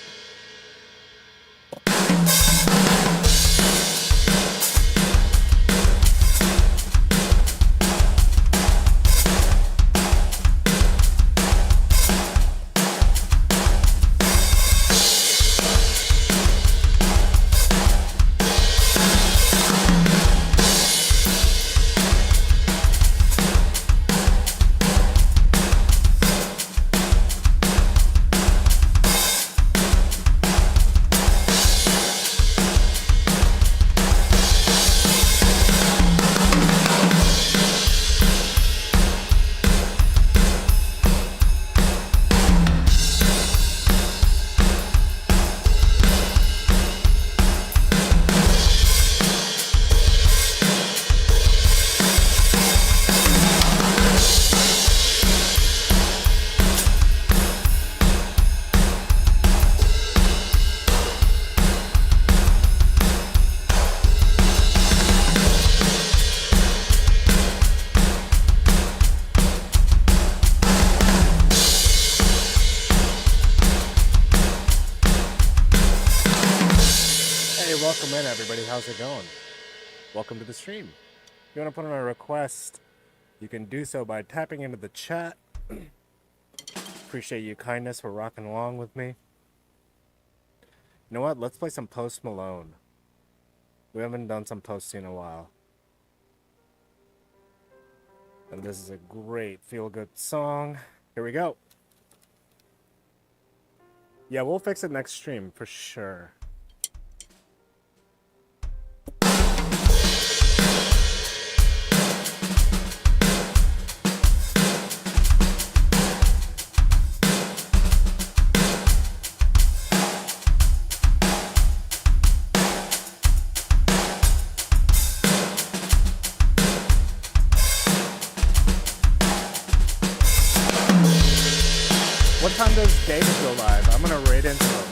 welcome in everybody. How's it going? Welcome to the stream. If you want to put in a request, you can do so by tapping into the chat. Appreciate you kindness for rocking along with me. You know what? Let's play some Post Malone. We haven't done some Posty in a while. And this is a great feel-good song. Here we go. Yeah, we'll fix it next stream for sure. What time does David go live? I'm gonna raid into him.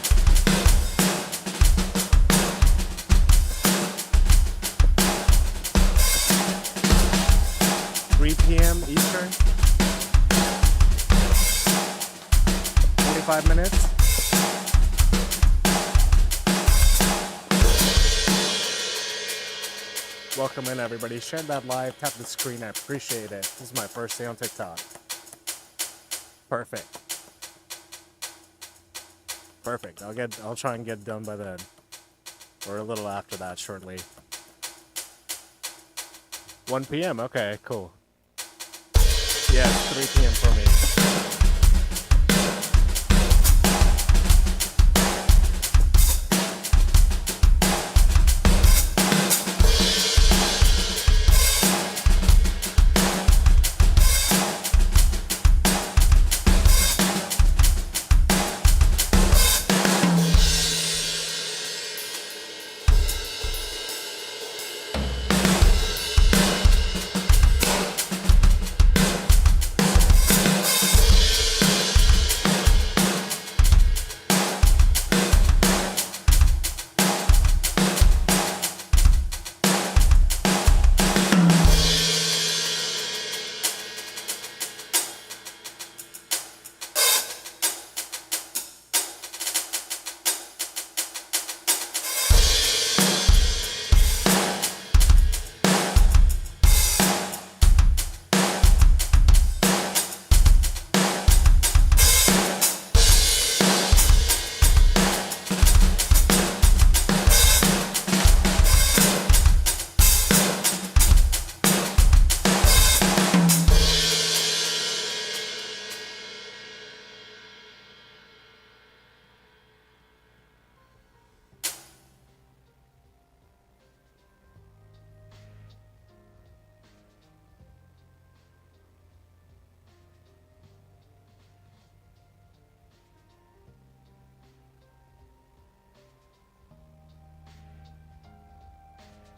3 p.m. Eastern. 25 minutes. Welcome in everybody. Share that live. Tap the screen. I appreciate it. This is my first day on TikTok. Perfect. Perfect. I'll try and get it done by then. Or a little after that shortly. 1 p.m. Okay, cool. Yeah, it's 3 p.m. for me.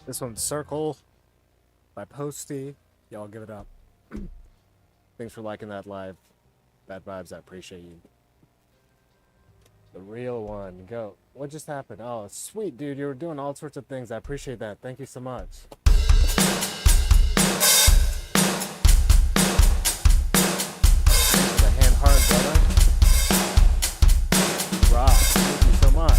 This one's Circle by Posty. Y'all give it up. Thanks for liking that live. Bad vibes, I appreciate you. The real one, go. What just happened? Oh, sweet, dude. You were doing all sorts of things. I appreciate that. Thank you so much. Thanks for the hand hard, brother. Rock. Thank you so much.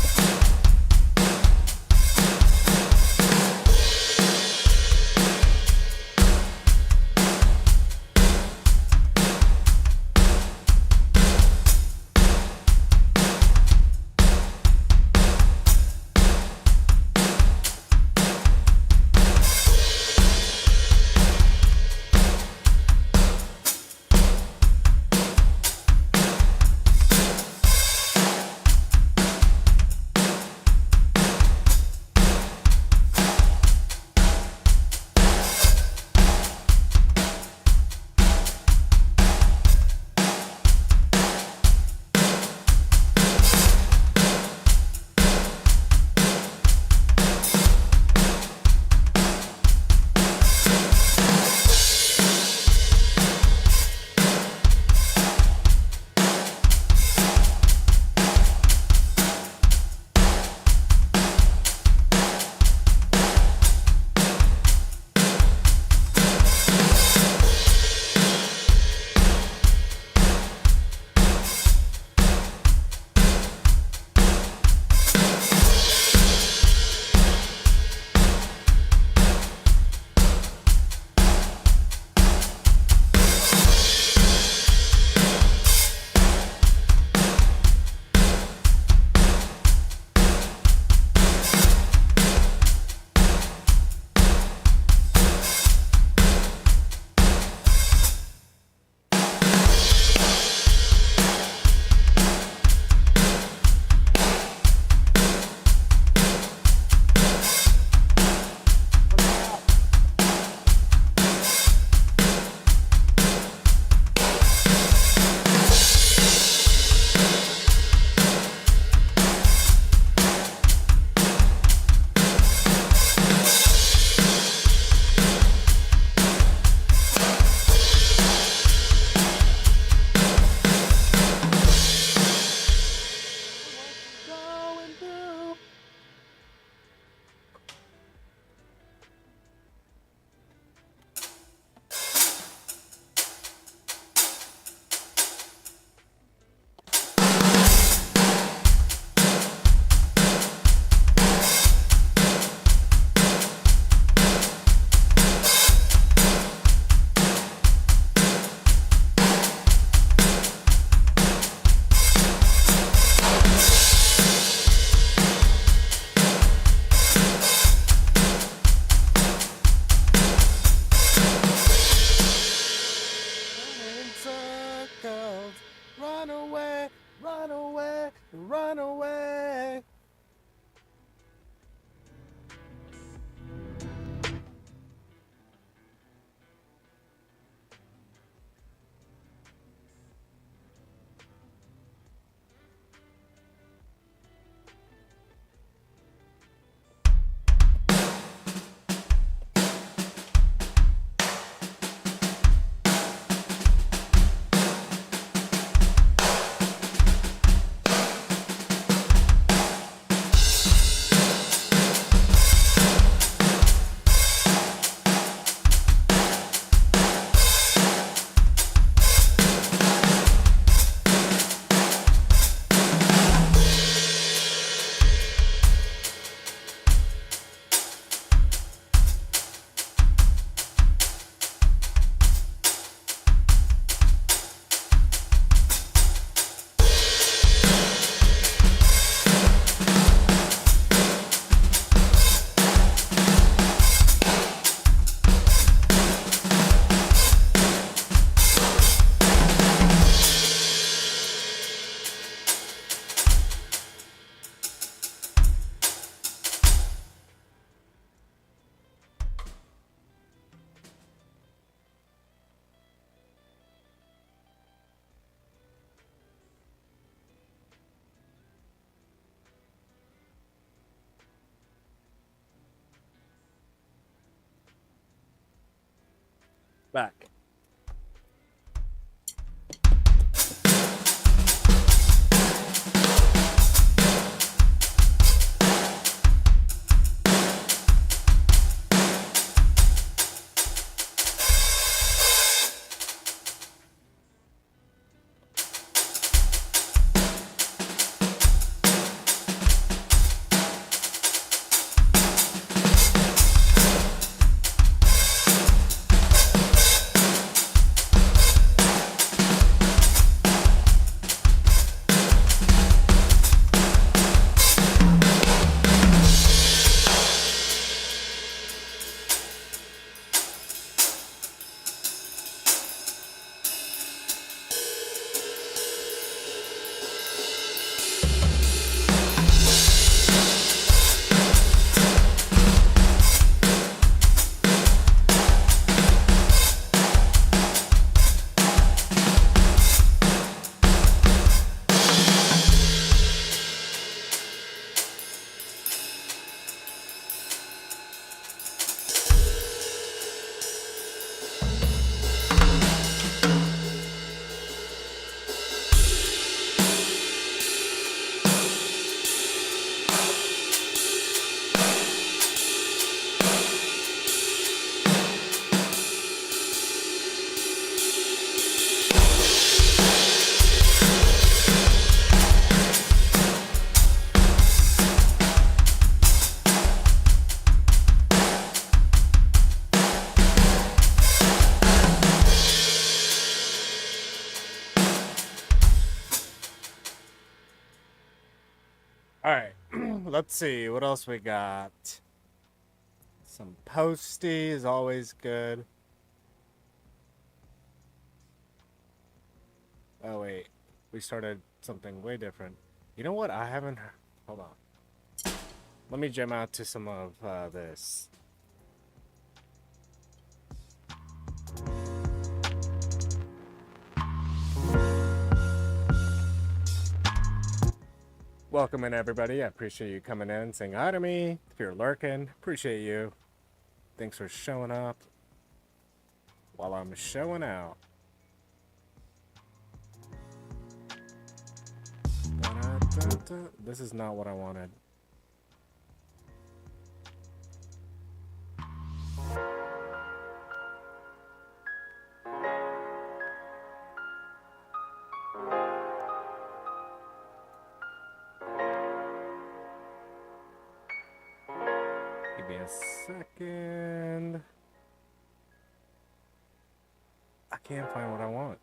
Back. All right, let's see what else we got. Some posty is always good. Oh wait, we started something way different. You know what? I haven't. Hold on. Let me jam out to some of this. Welcome in, everybody. I appreciate you coming in, saying hi to me. If you're lurking, appreciate you. Thanks for showing up while I'm showing out. This is not what I wanted. Give me a second. I can't find what I want.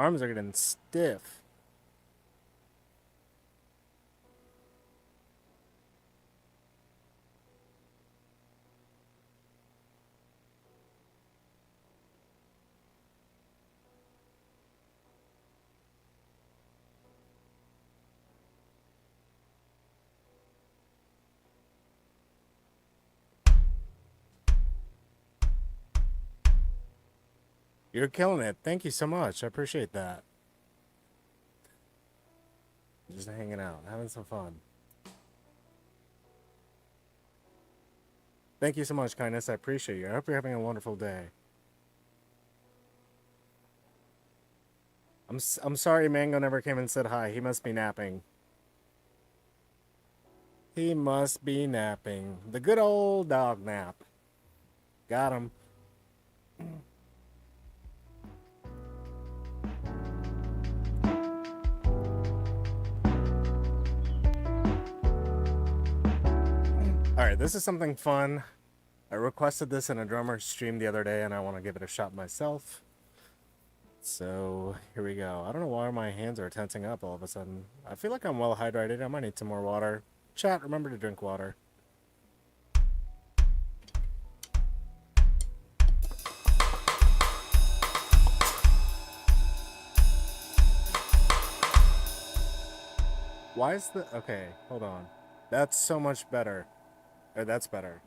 arms are getting stiff. You're killing it. Thank you so much. I appreciate that. Just hanging out, having some fun. Thank you so much, kindness. I appreciate you. I hope you're having a wonderful day. I'm sorry Mango never came and said hi. He must be napping. He must be napping. The good old dog nap. Got him. Alright, this is something fun. I requested this in a drummer stream the other day and I want to give it a shot myself. So, here we go. I don't know why my hands are tensing up all of a sudden. I feel like I'm well hydrated. I might need some more water. Chat, remember to drink water. Why is the... Okay, hold on. That's so much better. Or that's better.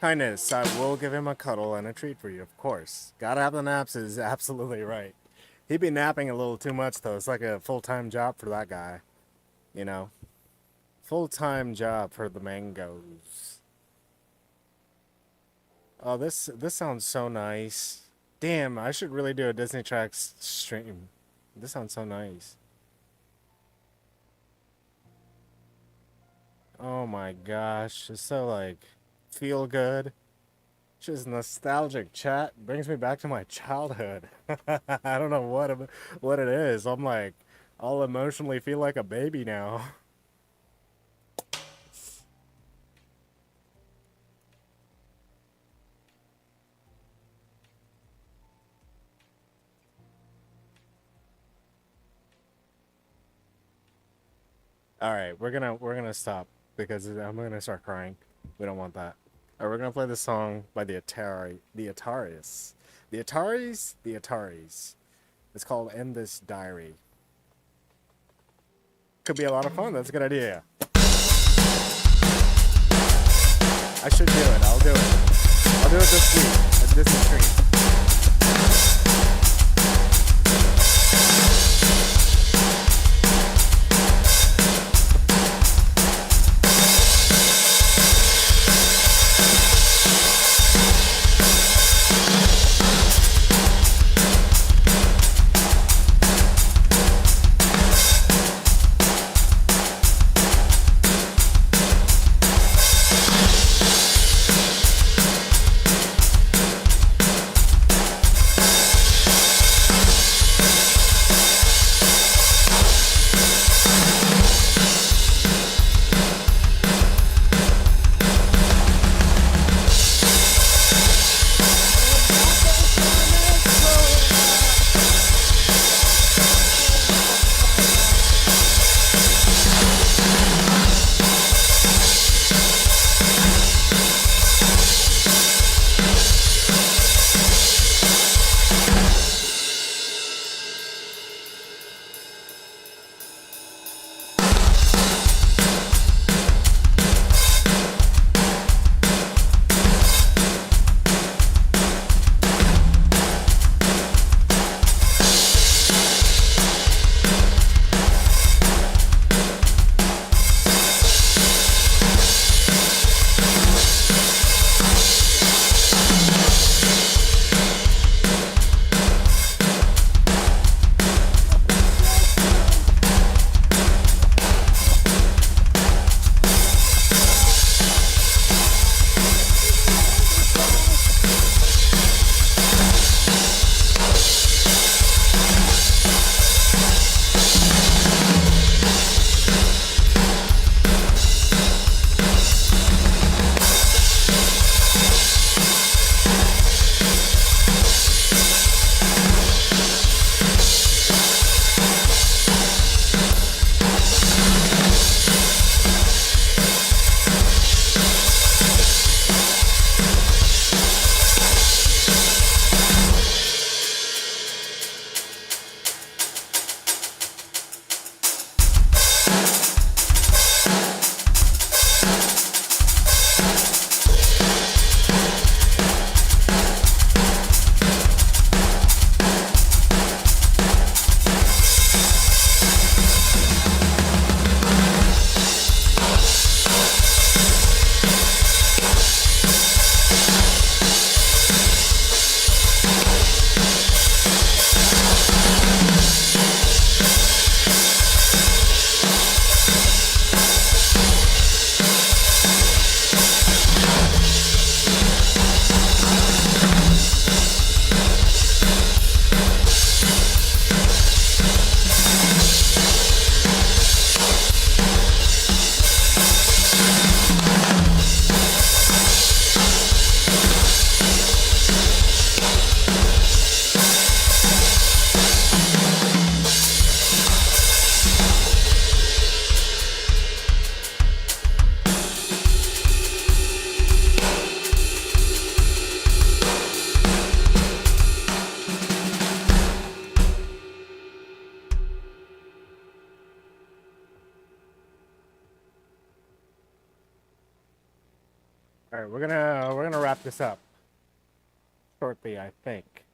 Kindness, I will give him a cuddle and a treat for you, of course. Gotta have the naps is absolutely right. He'd be napping a little too much, though. It's like a full-time job for that guy. You know? Full-time job for the mangoes. Oh, this sounds so nice. Damn, I should really do a Disney Tracks stream. This sounds so nice. Oh my gosh, it's so like feel good. Just nostalgic chat brings me back to my childhood. I don't know what it is. I'm like all emotionally feel like a baby now. All right, we're gonna stop because I'm gonna start crying. We don't want that. All right, we're gonna play this song by the Ataris. It's called "End This Diary." Could be a lot of fun. That's a good idea. I should do it. I'll do it. I'll do it this week. This is stream. All right, we're gonna wrap this up shortly, I think.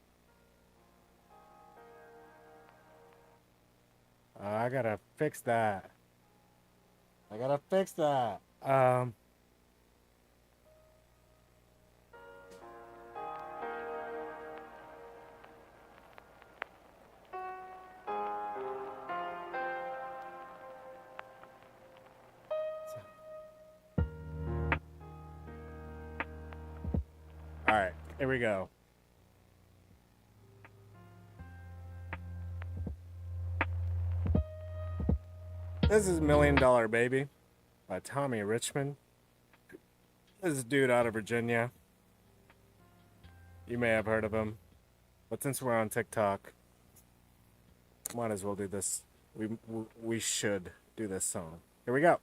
I gotta fix that. I gotta fix that. Here we go. This is $1 Million Baby by Tommy Richmond. This is a dude out of Virginia. You may have heard of him. But since we're on TikTok, might as well do this. We should do this song. Here we go.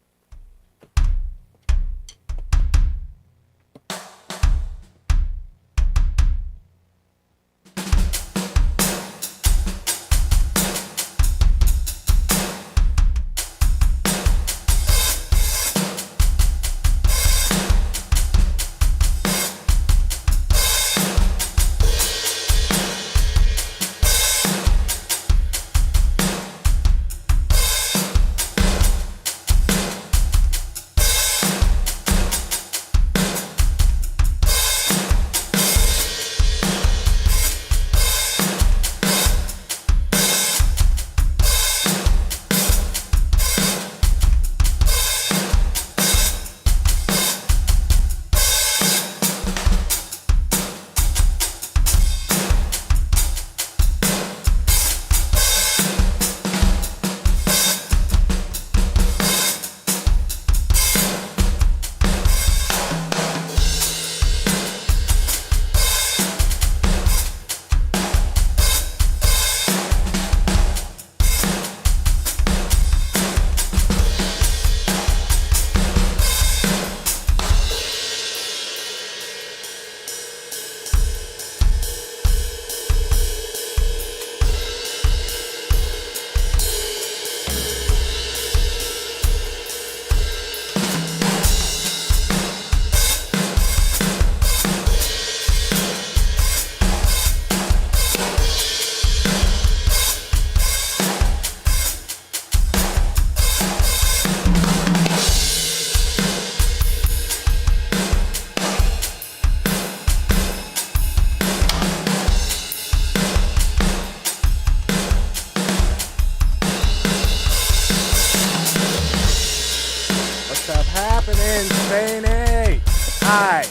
Hi,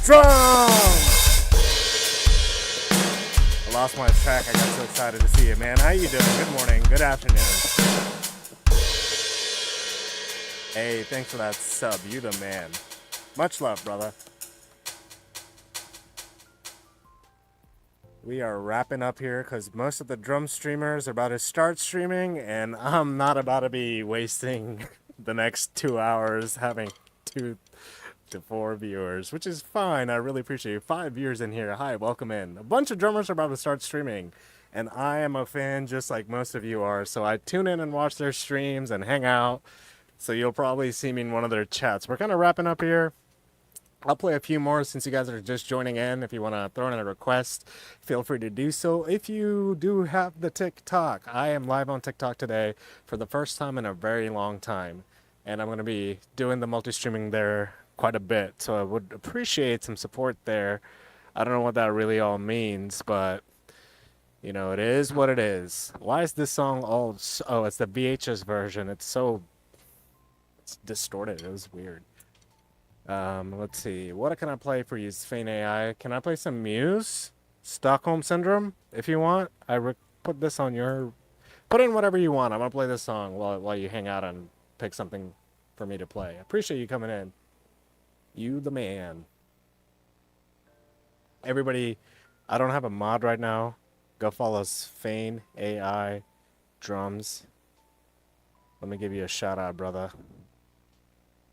drums! I lost my track. I got so excited to see you, man. How you doing? Good morning. Good afternoon. Hey, thanks for that sub. You the man. Much love, brother. We are wrapping up here because most of the drum streamers are about to start streaming, and I'm not about to be wasting the next 2 hours having 2 to 4 viewers, which is fine. I really appreciate you. 5 viewers in here. Hi, welcome in. A bunch of drummers are about to start streaming, and I am a fan just like most of you are, so I tune in and watch their streams and hang out, so you'll probably see me in one of their chats. We're kind of wrapping up here. I'll play a few more since you guys are just joining in. If you want to throw in a request, feel free to do so. If you do have the TikTok, I am live on TikTok today for the first time in a very long time. And I'm going to be doing the multi-streaming there quite a bit. So I would appreciate some support there. I don't know what that really all means, but, you know, it is what it is. Why is this song all... Oh, it's the VHS version. It's distorted. It was weird. Let's see. What can I play for you, Fein AI? Can I play some Muse? Stockholm Syndrome, if you want. Put this on your... Put in whatever you want. I'm going to play this song while you hang out and pick something for me to play. I appreciate you coming in. You the man. Everybody, I don't have a mod right now. Go follow Fein AI Drums. Let me give you a shout out, brother.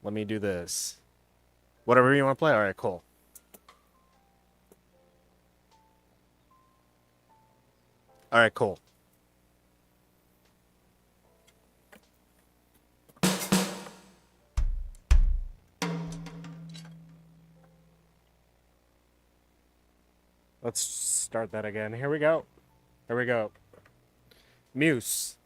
Let me do this. Whatever you want to play? Alright, cool. Alright, cool. Let's start that again. Here we go. Here we go. Muse.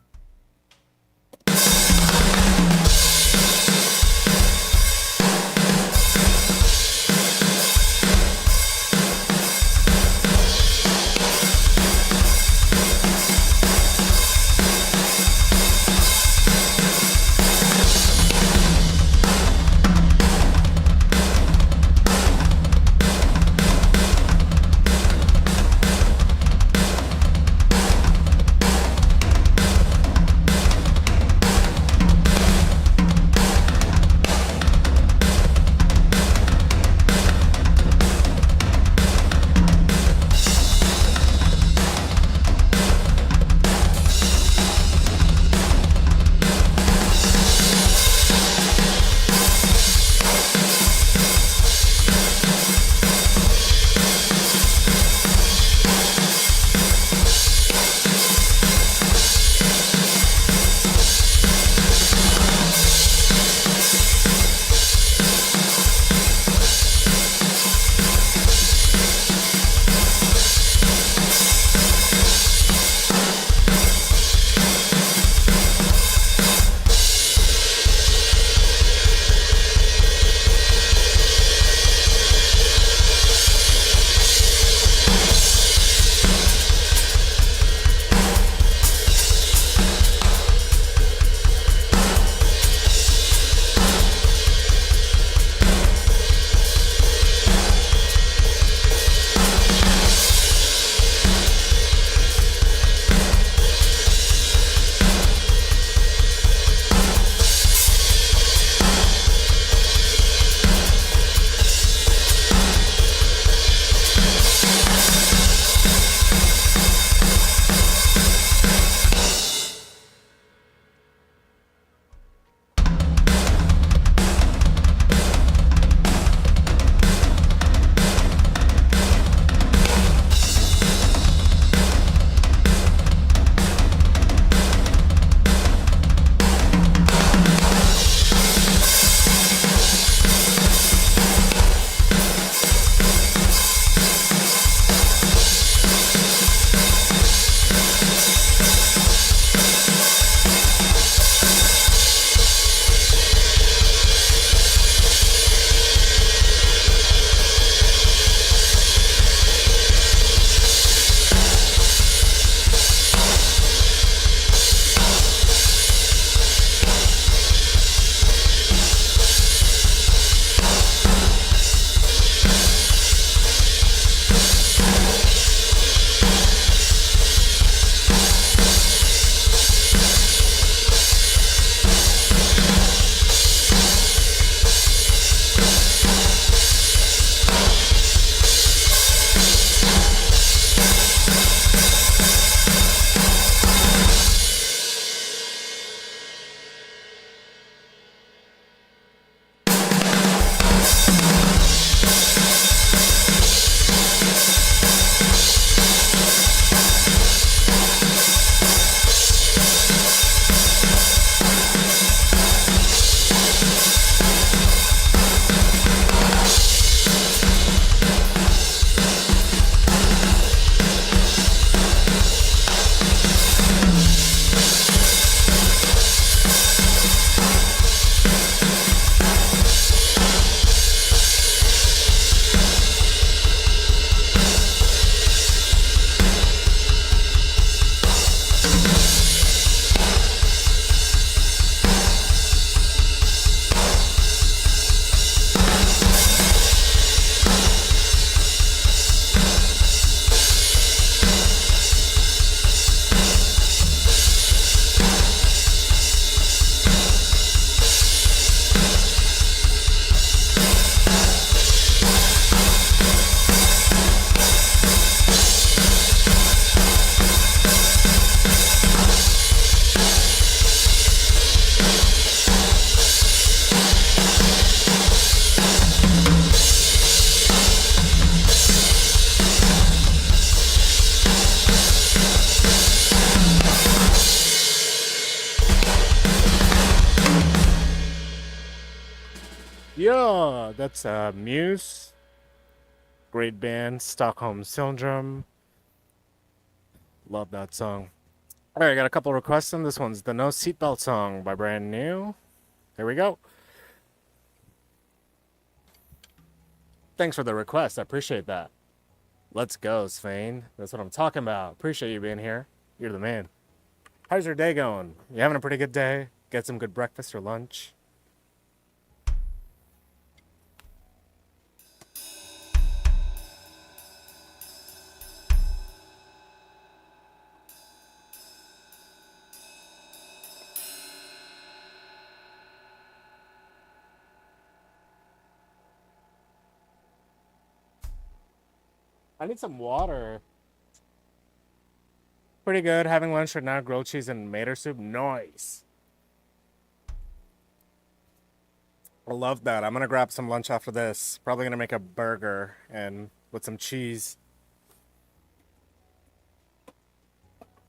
Yeah, that's Muse. Great band, Stockholm Syndrome. Love that song. All right, I got a couple requests on this one's the No Seatbelt song by Brand New. Here we go. Thanks for the request. I appreciate that. Let's go, Svein. That's what I'm talking about. Appreciate you being here. You're the man. How's your day going? You having a pretty good day? Get some good breakfast or lunch? I need some water. Pretty good. Having lunch right now. Grilled cheese and mater soup. Nice. I love that. I'm gonna grab some lunch after this. Probably gonna make a burger and with some cheese.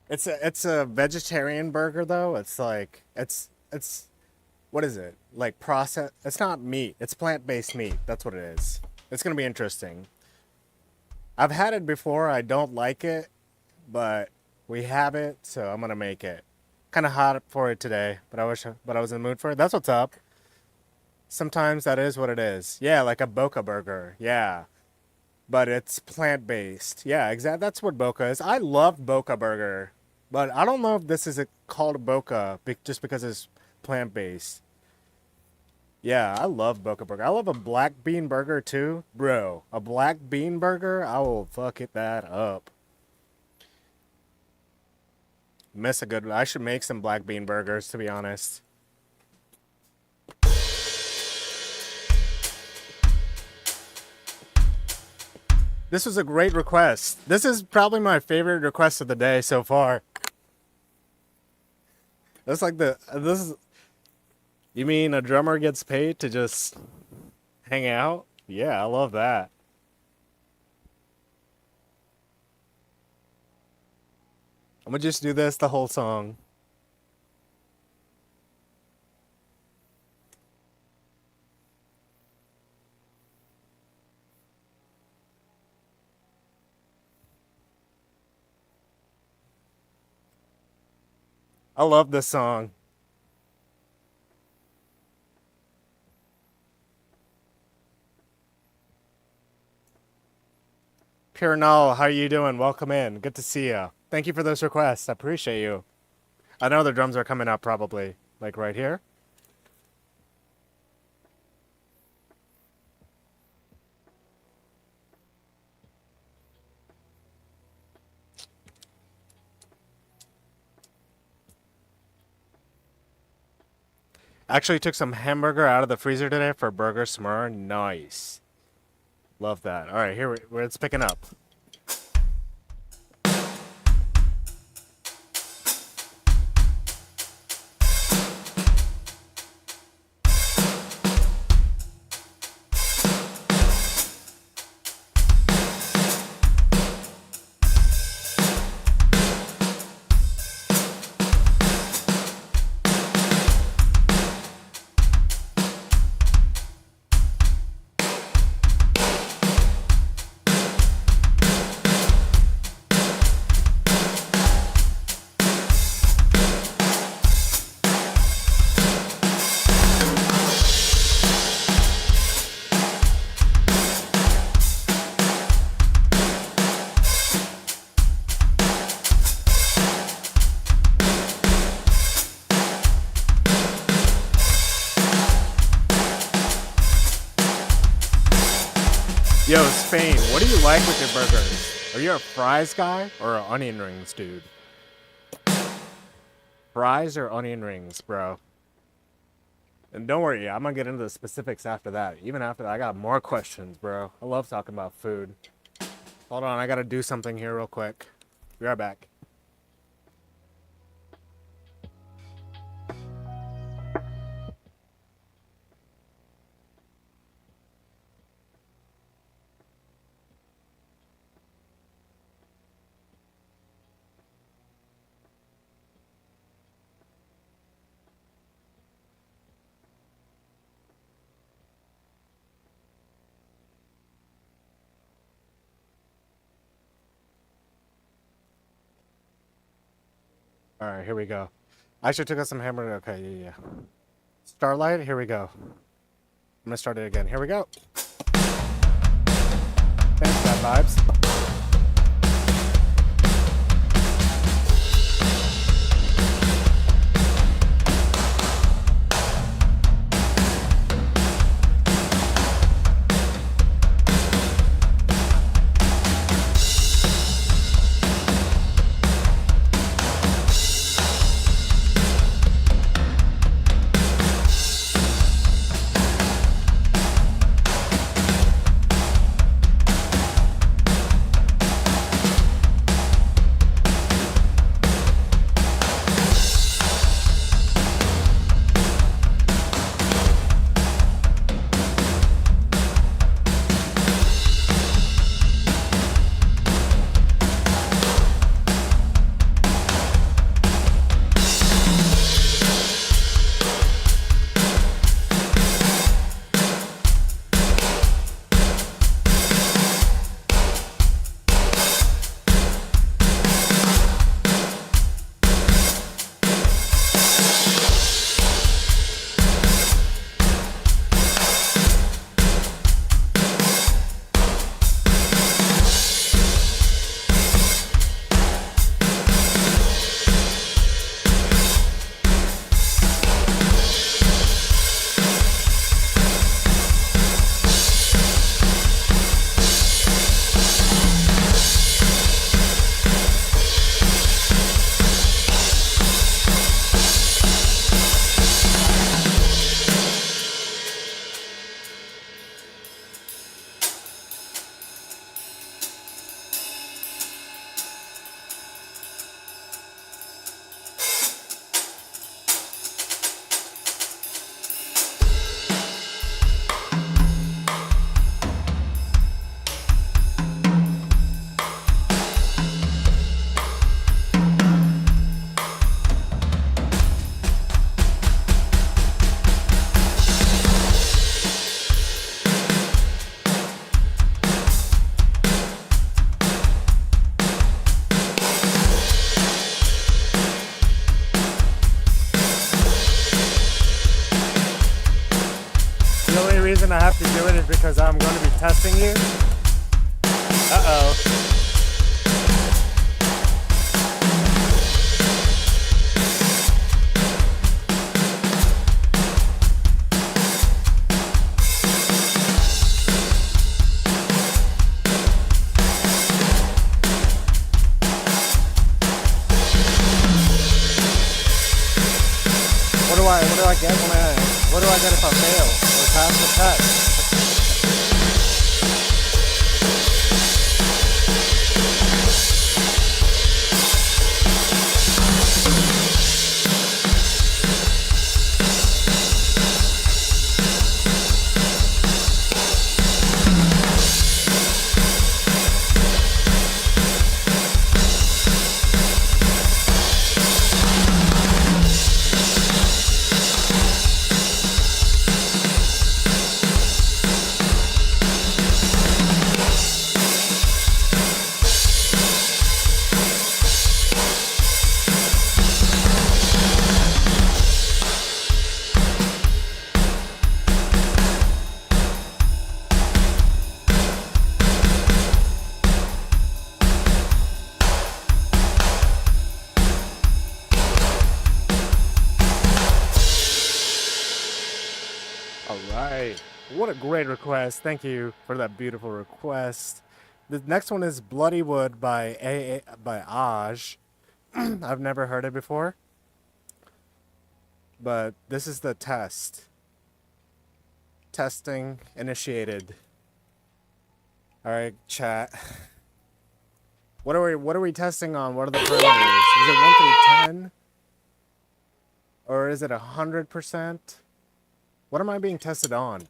It's a vegetarian burger though. It's like it's what is it? Like process. It's not meat. It's plant-based meat. That's what it is. It's gonna be interesting. I've had it before. I don't like it, but we have it, so I'm gonna make it. Kind of hot for it today, but I was in the mood for it. That's what's up. Sometimes that is what it is. Yeah, like a Boca burger. Yeah, but it's plant-based. Yeah, exactly. That's what Boca is. I love Boca burger, but I don't know if this is called Boca just because it's plant-based. Yeah, I love Boca burger. I love a black bean burger too, bro. A black bean burger, I will fuck it that up. Miss a good. I should make some black bean burgers to be honest. This was a great request. This is probably my favorite request of the day so far. That's like this is. You mean a drummer gets paid to just hang out? Yeah, I love that. I'm gonna just do this the whole song. I love this song. Pure Null, how you doing? Welcome in. Good to see you. Thank you for those requests. I appreciate you. I know the drums are coming up probably, like right here. Actually took some hamburger out of the freezer today for burger smur. Nice. Love that. All right, here it's picking up. Yo, Spain, what do you like with your burgers? Are you a fries guy or an onion rings dude? Fries or onion rings, bro? And don't worry, I'm gonna get into the specifics after that. Even after that, I got more questions, bro. I love talking about food. Hold on, I gotta do something here real quick. Be right back. All right, here we go. I should took us some hammer. Okay, yeah. Starlight, here we go. I'm gonna start it again. Here we go. Thanks, bad vibes. I have to do it is because I'm going to be testing you. Uh-oh. What do I get when what do I get if I fail or pass the test? What a great request. Thank you for that beautiful request. The next one is Bloody Wood by Aj. I've never heard it before. But this is the test. Testing initiated. Alright, chat. What are we testing on? What are the parameters? Is it 1 through 10? Or is it 100%? What am I being tested on?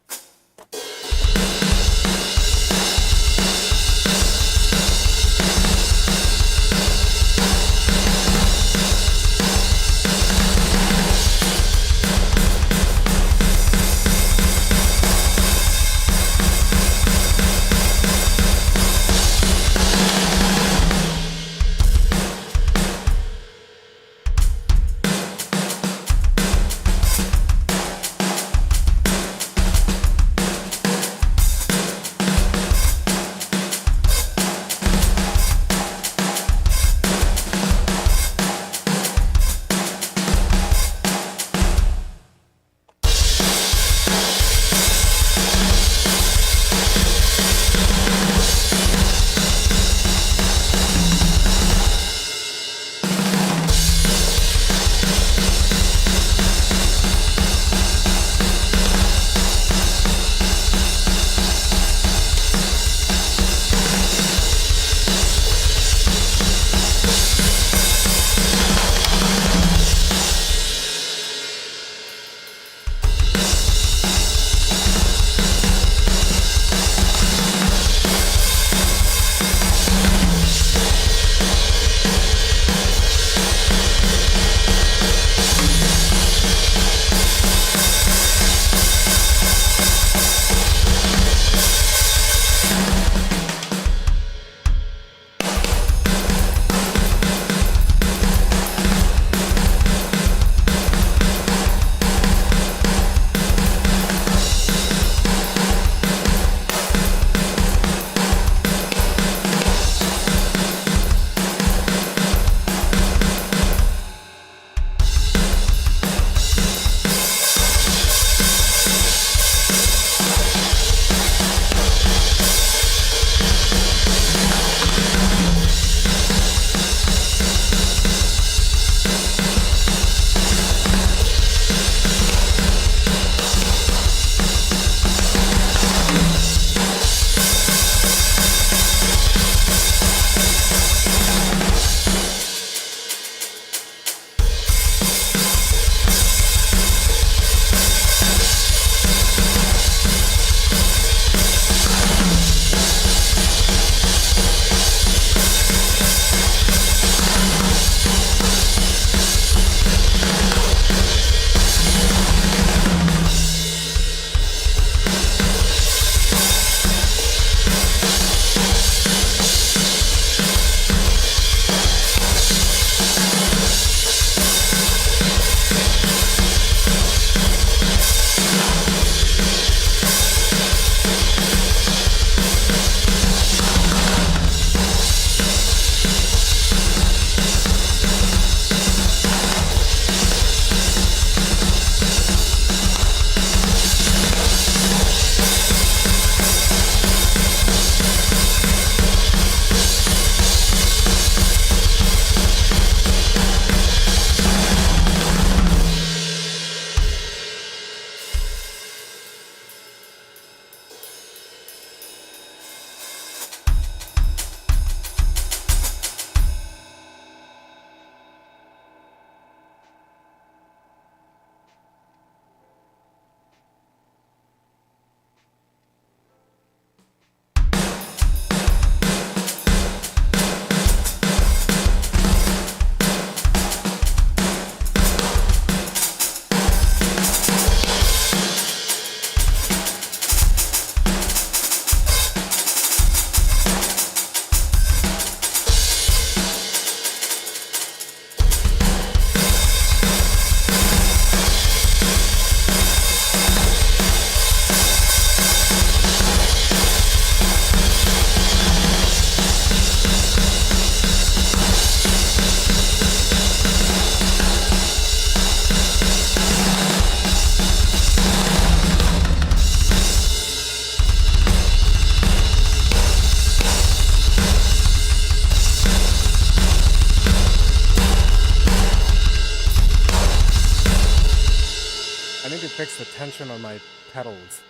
need to fix the tension on my pedals.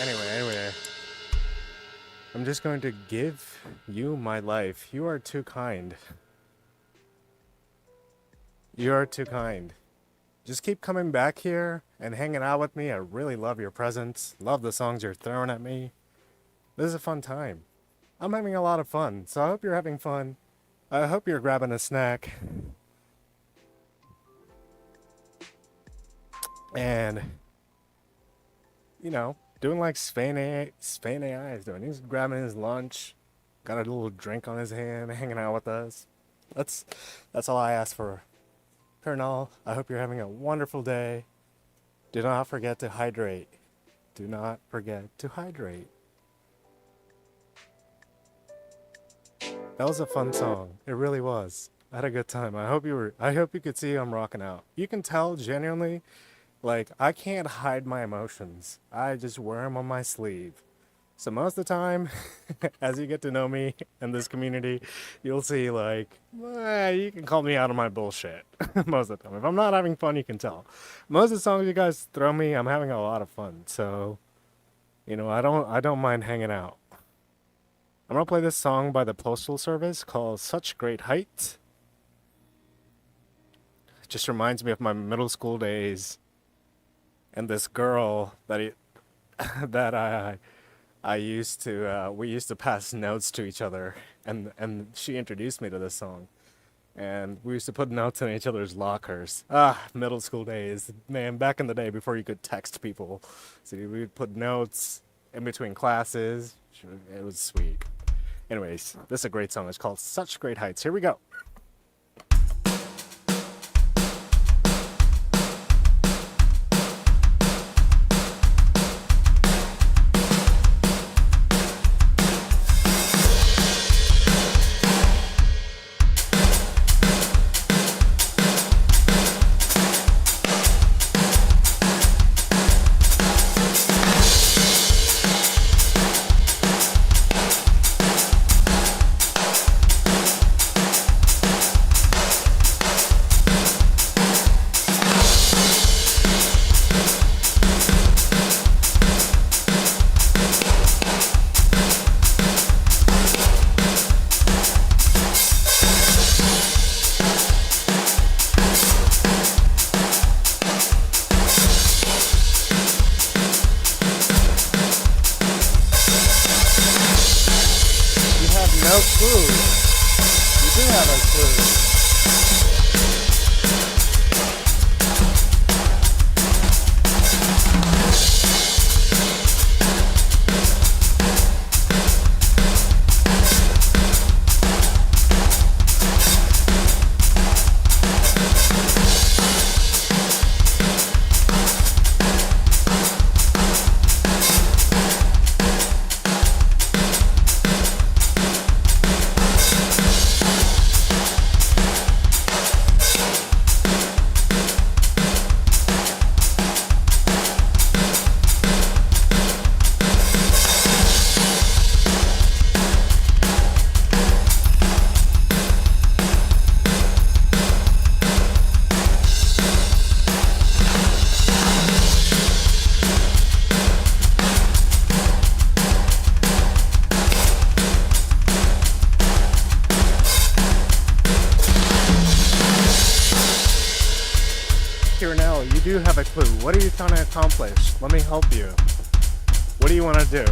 Anyway, I'm just going to give you my life. You are too kind. You are too kind. Just keep coming back here and hanging out with me. I really love your presence. Love the songs you're throwing at me. This is a fun time. I'm having a lot of fun, so I hope you're having fun. I hope you're grabbing a snack. And, you know, doing like Spain AI is doing. He's grabbing his lunch, got a little drink on his hand, hanging out with us. That's all I ask for. Colonel, I hope you're having a wonderful day. Do not forget to hydrate. Do not forget to hydrate. That was a fun song. It really was. I had a good time. I hope you could see I'm rocking out. You can tell genuinely, like, I can't hide my emotions. I just wear them on my sleeve. So most of the time, as you get to know me and this community, you'll see, like, you can call me out on my bullshit most of the time. If I'm not having fun, you can tell. Most of the songs you guys throw me, I'm having a lot of fun. So, you know, I don't mind hanging out. I'm gonna play this song by the Postal Service called Such Great Heights. It just reminds me of my middle school days and this girl that I used to, we used to pass notes to each other, and she introduced me to this song. And we used to put notes in each other's lockers. Middle school days. Man, back in the day before you could text people. So we would put notes in between classes. It was sweet. Anyways, this is a great song. It's called Such Great Heights. Here we go. You do have a clue. What are you trying to accomplish? Let me help you. What do you want to do?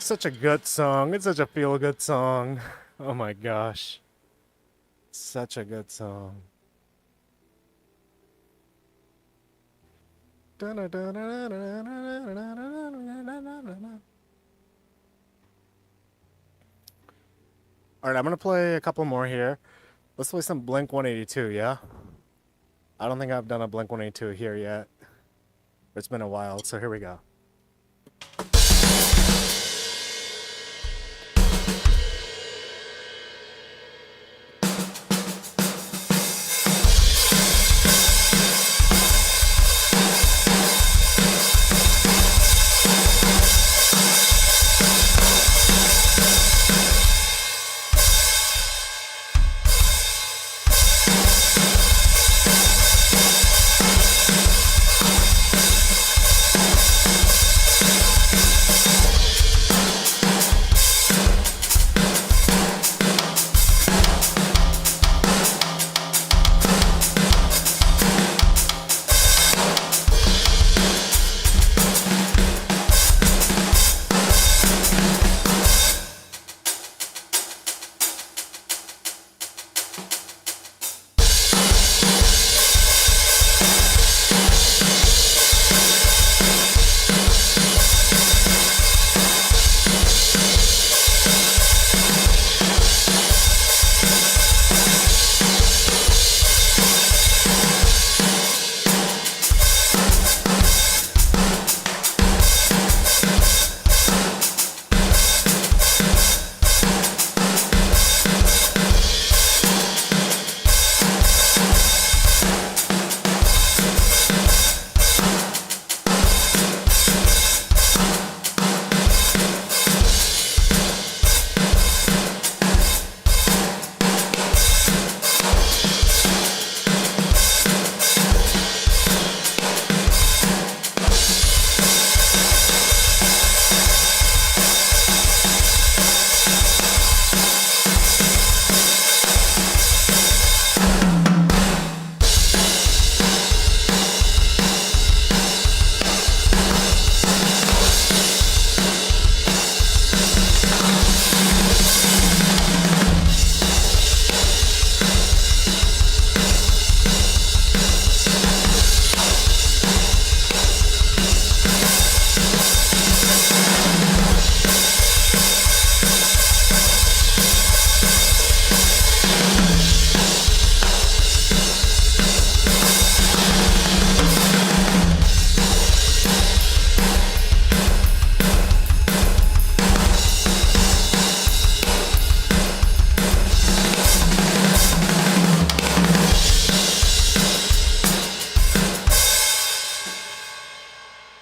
such a good song. It's such a feel-good song. Oh my gosh. Such a good song. Alright, I'm gonna play a couple more here. Let's play some Blink 182, yeah? I don't think I've done a Blink 182 here yet. It's been a while, so here we go.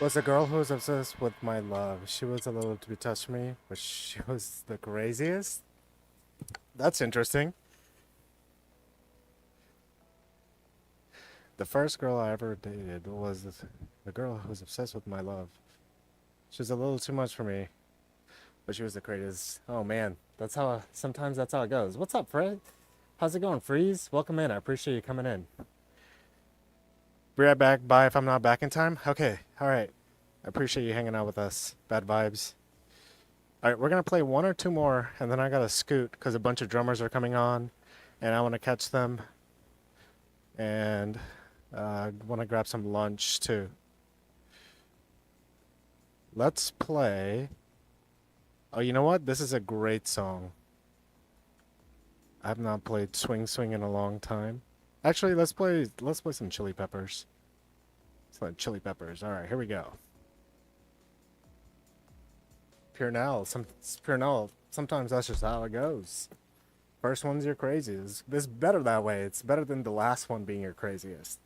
Was a girl who was obsessed with my love. She was a little to touch me, but she was the craziest. That's interesting. The first girl I ever dated was the girl who was obsessed with my love. She was a little too much for me, but she was the greatest. Oh man, sometimes that's how it goes. What's up, Fred? How's it going, Freeze? Welcome in. I appreciate you coming in. Be right back. Bye if I'm not back in time. Okay, alright. I appreciate you hanging out with us. Bad vibes. Alright, we're going to play one or two more, and then I got to scoot because a bunch of drummers are coming on, and I want to catch them. And I want to grab some lunch, too. Let's play... Oh, you know what? This is a great song. I have not played Swing Swing in a long time. Actually, let's play some Chili Peppers. Let's play Chili Peppers. All right, here we go. Purnell. Sometimes that's just how it goes. First one's your craziest. This is better that way. It's better than the last one being your craziest.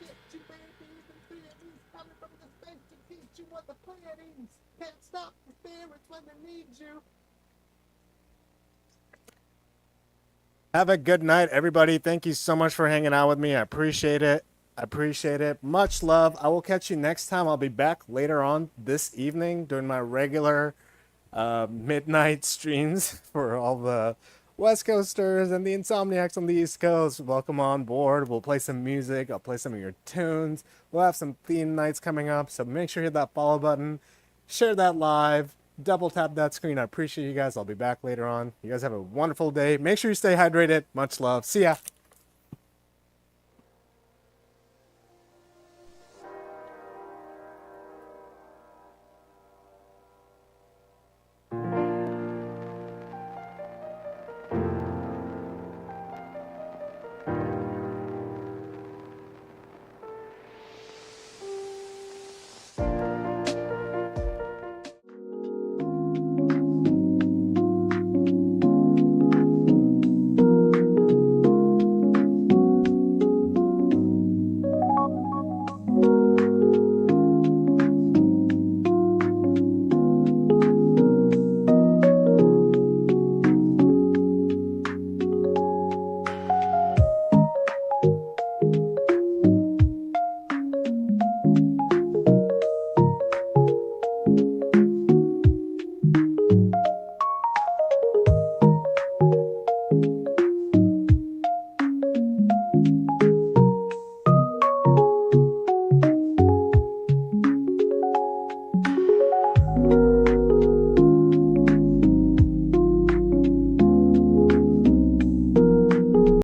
get you, baby. The theories coming from the space to teach you what the plan is. Can't stop the spirits when they need you. Have a good night, everybody. Thank you so much for hanging out with me. I appreciate it. I appreciate it. Much love. I will catch you next time. I'll be back later on this evening doing my regular midnight streams for all the West Coasters and the Insomniacs on the East Coast. Welcome on board. We'll play some music. I'll play some of your tunes. We'll have some theme nights coming up, so make sure you hit that follow button. Share that live. Double tap that screen. I appreciate you guys. I'll be back later on. You guys have a wonderful day. Make sure you stay hydrated. Much love. See ya.